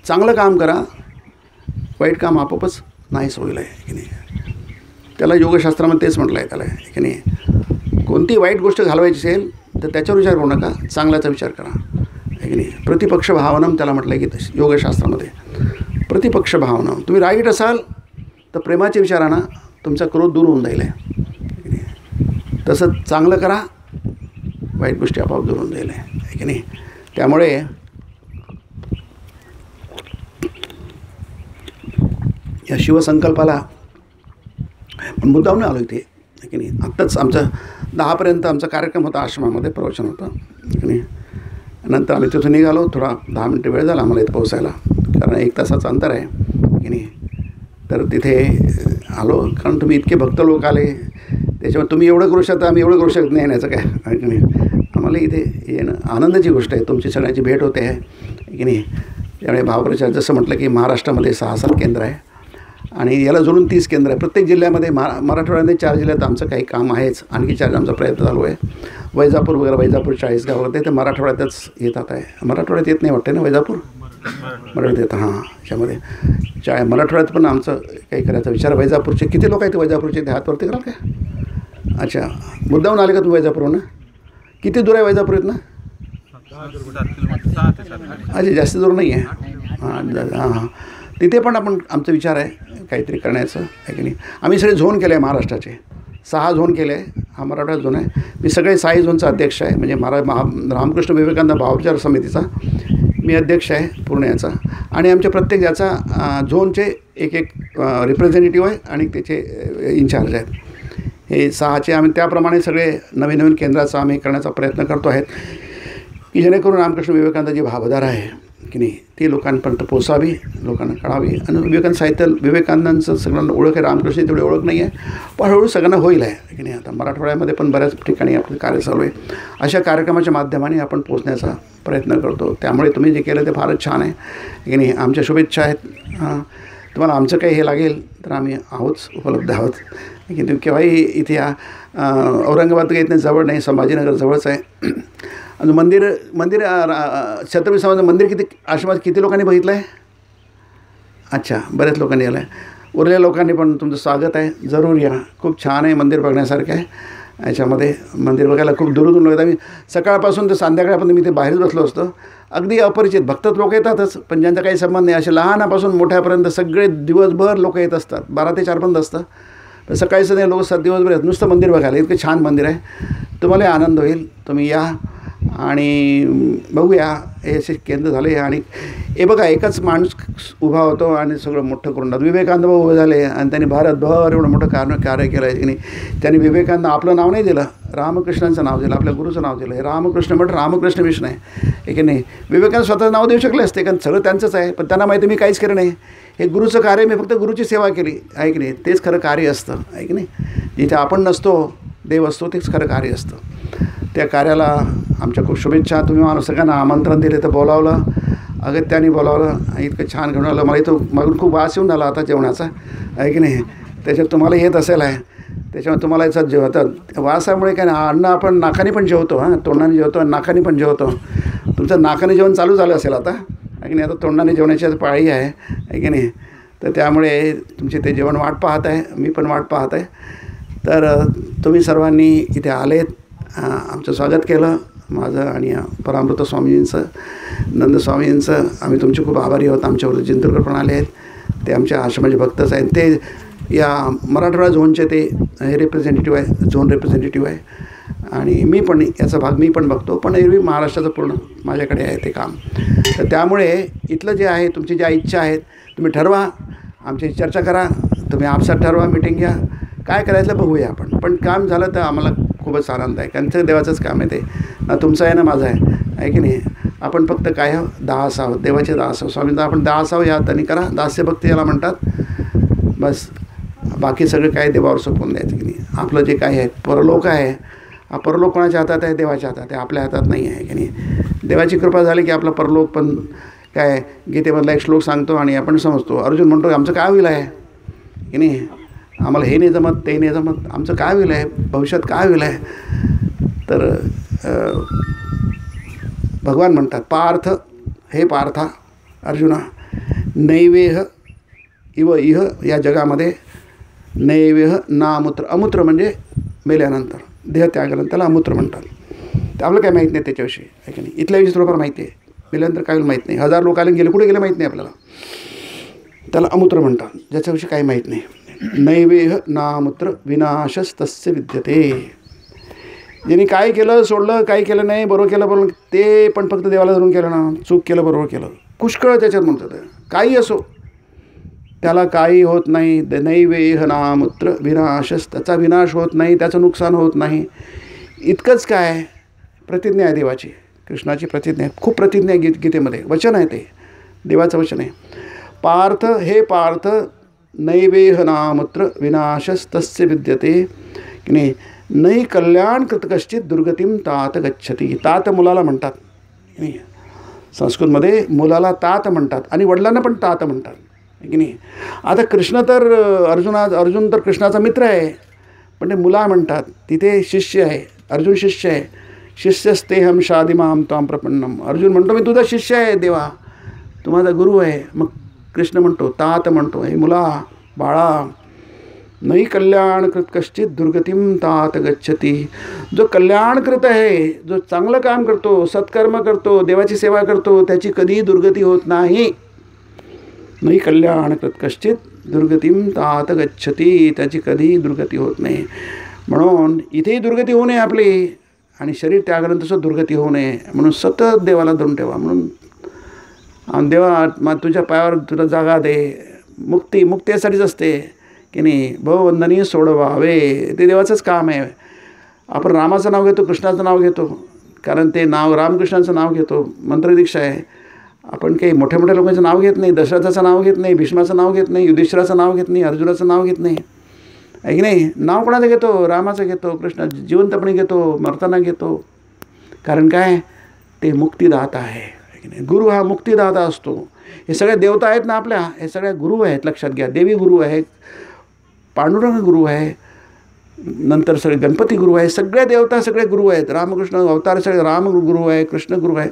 चांगलं काम करा, वाईट काम आपोआपच नाहीच होईल, आहे की नाही. त्याला योगशास्त्रामध्ये तेच म्हटलं आहे त्याला, आहे की नाही. कोणती वाईट गोष्ट घालवायची असेल तर त्याच्यावर विचार करू नका, चांगल्याचा विचार करा, आहे की नाही. प्रतिपक्ष भावनम त्याला म्हटलं आहे की योगशास्त्रामध्ये, प्रतिपक्ष भावनम. तुम्ही राईट असाल तर प्रेमाचे विचार आणा, तुमचा क्रोध दूर होऊन जाईल, आहे की नाही. तसं चांगलं करा, वाईट गोष्टी आपोआप दूर होऊन जाईल, आहे की नाही. त्यामुळे या शिवसंकल्पाला पण मुद्दाम आलो इथे, आहे की नाही. आत्ताच आमचं 10पर्यंत आमचा कार्यक्रम होता, आश्रमामध्ये प्रवचन होतं, की नाही. नंतर आम्ही तिथून निघालो, थोडा 10 मिनटं वेळ झाला आम्हाला इथं पोहोचायला, कारण 1 तासाचं अंतर आहे, की नाही. तर तिथे आलो, कारण तुम्ही इतके भक्त लोक आले, त्याच्यामुळे तुम्ही एवढं करू शकता, आम्ही एवढं करू शकत नाही येण्याचं काय, आहे की नाही. आम्हाला इथे येणं आनंदाची गोष्ट आहे, तुमची सगळ्यांची भेट होते आहे, की नाही. त्यामुळे भावप्रचार जसं म्हटलं की महाराष्ट्रामध्ये 6-7 केंद्र आहे, आणि याला जोडून 30 केंद्र आहे प्रत्येक जिल्ह्यामध्ये. मराठवाड्यामध्ये 4 जिल्ह्यात आमचं काही काम आहेच, आणखी 4 आमचा प्रयत्न चालू आहे. वैजापूर वगैरे, वैजापूर 40 गाव वगैरे ते मराठवाड्यातच येतात आहे. मराठवाड्यात येत नाही वाटते ना वैजापूर? मराठवाड्यात येतं. हां, त्याच्यामध्ये मराठवाड्यात पण आमचं काही करायचा विचार. वैजापूरचे किती लोक आहेत वैजापूरचे? ते हातवरती कराल काय? अच्छा, मुद्दाहून आले का तुम्ही वैजापूरहून? किती दूर आहे वैजापूर इथनं? अच्छा, जास्त दूर नाही आहे. हां, तिथे पण आपण आमचा विचार आहे काहीतरी करण्याचं आहे की नाही. आम्ही सगळे झोन केले आहे महाराष्ट्राचे, 6 झोन केले आहे. हा मराठा झोन आहे. मी सगळे 6 झोनचा अध्यक्ष आहे, म्हणजे रामकृष्ण विवेकानंद भावविचार समितीचा मी अध्यक्ष आहे पूर्ण याचा. आणि आमच्या प्रत्येक याचा झोनचे एक रिप्रेझेंटेटिव्ह आहे आणि त्याचे इन्चार्ज आहेत. हे 6चे आम्ही त्याप्रमाणे सगळे नवीन केंद्राचा आम्ही करण्याचा प्रयत्न करतो आहेत की जेणेकरून रामकृष्ण विवेकानंद जी भावधारा आहे की नाही ती लोकांपर्यंत पोचावी, लोकांना कळावी. आणि विवेकानंद साहित्य, विवेकानंदांचं सगळ्यांना ओळख आहे, रामकृष्ण तेवढी ओळख नाही आहे, पण हळूहळू सगळ्यांना होईल आहे की नाही. आता मराठवाड्यामध्ये पण बऱ्याच ठिकाणी आपलं कार्य चालू आहे. अशा कार्यक्रमाच्या माध्यमाने आपण पोचण्याचा प्रयत्न करतो. त्यामुळे तुम्ही जे केलं ते फारच छान आहे की नाही. आमच्या शुभेच्छा आहेत. तुम्हाला आमचं काही हे लागेल तर आम्ही आहोत, उपलब्ध आहोत की तुम्ही केव्हाही इथे या. औरंगाबाद काही इथनं जवळ नाही, संभाजीनगर जवळच आहे. आणि मंदिर छत्रपती समाजाचं मंदिर किती आश्रमात किती लोकांनी बघितलं आहे? अच्छा, बऱ्याच लोकांनी आलं आहे. उरलेल्या लोकांनी पण तुमचं स्वागत आहे, जरूर या. खूप छान आहे, मंदिर बघण्यासारखं आहे. याच्यामध्ये मंदिर बघायला खूप दूरून लोक येतात. मी सकाळपासून तर संध्याकाळपर्यंत मी ते बाहेरच बसलो असतो. अगदी अपरिचित भक्त लोक येतातच, पण ज्यांचा काही संबंध नाही, असे लहानापासून मोठ्यापर्यंत सगळे दिवसभर लोक येत असतात. 12 ते 4 पर्यंत असतं. तर सकाळीचं नाही, लोक दिवसभर येतात नुसतं मंदिर बघायला. इतकं छान मंदिर आहे, तुम्हाला आनंद होईल. तुम्ही या आणि बघूया. हे असे केंद्र झाले. आणि हे बघा, एकच माणूस उभा होतो आणि सगळं मोठं करून टाकतो. विवेकानंद उभे झाले आणि त्यांनी भारतभर एवढं मोठं कार्य केलं आहे की नाही. त्यांनी विवेकानंद आपलं नाव नाही दिलं, रामकृष्णांचं नाव दिलं, आपल्या गुरुचं नाव दिलं. हे रामकृष्ण म्हटलं रामकृष्ण मिशन आहे की नाही. विवेकानंद स्वतःचं नाव देऊ शकले असते, कारण सगळं त्यांचंच आहे, पण त्यांना माहिती मी काहीच केलं नाही. हे गुरुचं कार्य, मी फक्त गुरुची सेवा केली आहे की नाही. तेच खरं कार्य असतं आहे की नाही. जिथे आपण नसतो, देव असतो, तेच खरं कार्य असतं. त्या कार्याला आमच्या खूप शुभेच्छा. तुम्ही मला सगळ्यांना आमंत्रण दिले, तर बोलावलं, अगत्याने बोलावलं, इतकं छान घेऊन आलं. मला इथं मागून खूप वास येऊन आला आता जेवणाचा आहे की नाही. त्याच्यात तुम्हाला येत असेल आहे, त्याच्यामुळे तुम्हाला याचा जेवतात वासामुळे काय ना. अन्न आपण नाकाने पण जेवतो, तोंडाने जेवतो आणि नाकाने पण जेवतो. तुमचं नाकाने जेवण चालू झालं असेल आता आहे की नाही. आता तोंडाने जेवणाची पाळी आहे की नाही. तर त्यामुळे तुमचे ते जेवण वाट पाहत आहे, मी पण वाट पाहत आहे. तर तुम्ही सर्वांनी इथे आलेत, आमचं स्वागत केलं माझं आणि परामृत स्वामींचं, नंदस्वामींचं. आम्ही तुमचे खूप आभारी आहोत. आमच्यावर जिंतूरकर पण आले आहेत, ते आमच्या आश्रमाचे भक्तच आहेत. ते या मराठवाडा झोनचे ते हे रिप्रेझेंटेटिव्ह आहे, झोन रिप्रेझेंटेटिव्ह आहे. आणि मी पण याचा भाग मी पण बघतो, पण एरवी महाराष्ट्राचं पूर्ण माझ्याकडे आहे ते काम. तर त्यामुळे इथलं जे आहे, तुमची ज्या इच्छा आहेत तुम्ही ठरवा, आमची चर्चा करा, तुम्ही आपसात ठरवा, मीटिंग घ्या, काय करायचं बघूया आपण. पण काम झालं तर आम्हाला खूपच आनंद आहे, कारण ते देवाचंच काम आहे. ते ना तुमचं आहे ना माझं आहे की नाही. आपण फक्त काय दास आहोत, देवाचे दास आहोत. स्वामींचा आपण दास आहोत, या त्यांनी करा. दास्य भक्ती याला म्हणतात. बस बाकी सगळं काय देवावर सोपवून द्यायचं की नाही. आपलं जे काय आहे परलोक आहे, हा परलोक कोणाच्या हातात आहे? देवाच्या हातात आहे, आपल्या हातात नाही आहे की नाही. देवाची कृपा झाली की आपला परलोक पण काय, गीतेमधला एक श्लोक सांगतो आणि आपण समजतो. अर्जुन म्हणतो आमचं काय होईल आहे की नाही. आम्हाला हे नाही जमत, ते नाही जमत, आमचं काय होईल आहे, भविष्यात काय होईल आहे. तर भगवान म्हणतात, पार्थ, हे पार्था अर्जुना, नैवेह इव इह, या जगामध्ये नैवेह ना अमूत्र. अमूत्र म्हणजे मेल्यानंतर, देह त्यागानंतर त्याला अमूत्र म्हणतात. तर आपलं काय माहीत नाही त्याच्याविषयी आहे की नाही. इथल्या विषयी थोडंफार माहिती आहे, मेल्यानंतर काय माहीत नाही. 1000 लोक आले गेले, कुठे गेले माहीत नाही आपल्याला. त्याला अमूत्र म्हणतात, ज्याच्याविषयी काही माहीत नाही. नैवेह नामूत्र विनाशस्तस्य विद्यते. ज्यांनी काय केलं सोडलं, काही केलं नाही, बरोबर केलं बरोबर, ते पण फक्त देवाला धरून केलं ना, चूक केलं बरोबर केलं, पुष्कळ त्याच्यात म्हणतात. काही असो, त्याला काही होत नाही. नैवेह नामूत्र विनाशस, त्याचा विनाश होत नाही, त्याचं नुकसान होत नाही. इतकंच काय प्रतिज्ञा आहे देवाची, कृष्णाची प्रतिज्ञा आहे. खूप प्रतिज्ञा आहे गीतेमध्ये, वचन आहे ते, देवाचं वचन आहे. पार्थ, हे पार्थ, नैवेह नामूत्र विनाशस्तस्य विद्यते की नाही. नै कल्याण कृत कश्चित दुर्गतीम तात गच्छती. तात मुलाला म्हणतात की नाही. संस्कृतमध्ये मुलाला तात म्हणतात आणि वडिलांना पण तात म्हणतात. आहे की नाही. आता कृष्ण तर अर्जुन तर कृष्णाचा मित्र आहे, पण ते मुला म्हणतात, तिथे शिष्य आहे, अर्जुन शिष्य आहे. शिष्यस्तेहम शादिमाम त्वाम प्रपन्नम. अर्जुन म्हणतो मी तुझा शिष्य आहे देवा, तू माझा गुरु आहे. मग कृष्ण म्हणतो, तात म्हणतो, हे मुला बाळा, नाही कल्याणकृत कश्चित दुर्गतीम तात गच्छती. जो कल्याणकृत आहे, जो चांगलं काम करतो, सत्कर्म करतो, देवाची सेवा करतो, त्याची कधीही दुर्गती होत नाही. नाही कल्याणकृत कश्चित दुर्गतीम तात गच्छती, त्याची कधीही दुर्गती होत नाही. म्हणून इथेही दुर्गती होऊ नये आपली, आणि शरीर त्यागानंतर दुर्गती होऊ नये म्हणून सतत देवाला धरून ठेवा. म्हणून देवा मग तुझ्या पायावर तुला जागा दे. मुक्तीसाठीच असते की नाही. भवबंधनी सोडवावे, ते देवाचंच काम आहे. आपण रामाचं नाव घेतो, कृष्णाचं नाव घेतो, कारण ते नाव रामकृष्णाचं नाव घेतो, मंत्रदीक्षा आहे. आपण काही मोठ्या मोठ्या लोकांचं नाव घेत नाही. दशरथाचं नाव घेत नाही, भीष्माचं नाव घेत नाही, युधिष्ठिराचं नाव घेत नाही, अर्जुनाचं नाव घेत नाही, आहे की नाही. नाव कोणाचं घेतो? रामाचं घेतो, कृष्णा जिवंतपणे घेतो, मरताना घेतो. कारण काय? ते मुक्तिदाता आहे की नाही. गुरु हा मुक्तिदाता असतो. हे सगळ्या देवता आहेत ना आपल्या, हे सगळ्या गुरु आहेत, लक्षात घ्या. देवी गुरु आहे, पांडुरंग गुरु आहे, नंतर सगळे गणपती गुरु आहे, सगळ्या देवता सगळे गुरु आहेत. रामकृष्ण अवतार सगळे राम गुरु आहे, कृष्ण गुरु आहे.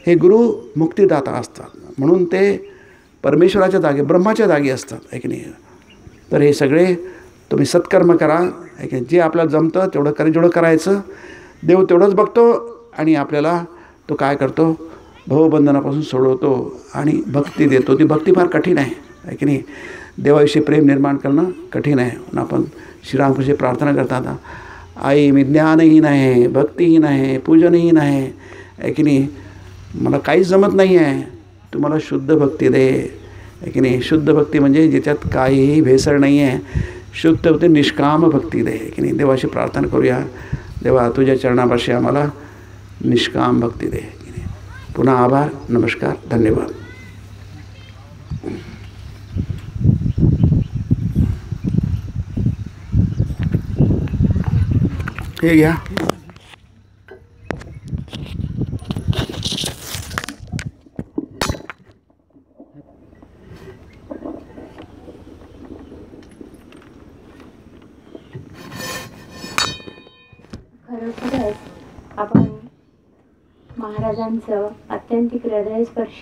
हे गुरु मुक्तिदाता असतात, म्हणून ते परमेश्वराच्या जागी, ब्रह्माच्या जागी असतात, आहे की नाही. तर हे सगळे तुम्ही सत्कर्म करा, आहे की जे आपल्याला जमतं तेवढं जेवढं करायचं. देव तेवढंच बघतो आणि आपल्याला तो काय करतो? भवबंधनापासून सोडवतो आणि भक्ती देतो. ती भक्ती फार कठीण आहे की नाही. देवाविषयी प्रेम निर्माण करणं कठीण आहे. म्हणून आपण श्रीरामकृष्ण प्रार्थना करतात, आई मी ज्ञानही नाही, भक्तीही नाही, पूजनही नाही, आहे की नाही. मला काहीच जमत नाही आहे, तू मला शुद्ध भक्ती दे, आहे की नाही. शुद्ध भक्ती म्हणजे ज्याच्यात काहीही भेसळ नाही आहे, शुद्ध होते, निष्काम भक्ती दे, की नाही. देवाशी प्रार्थना करूया, देवा तुझ्या चरणापाशी आम्हाला निष्काम भक्ती दे, की नाही. पुन्हा आभार, नमस्कार, धन्यवाद. हे घ्या. खरोखरच आपण महाराजांचं अत्यंतिक हृदयस्पर्शी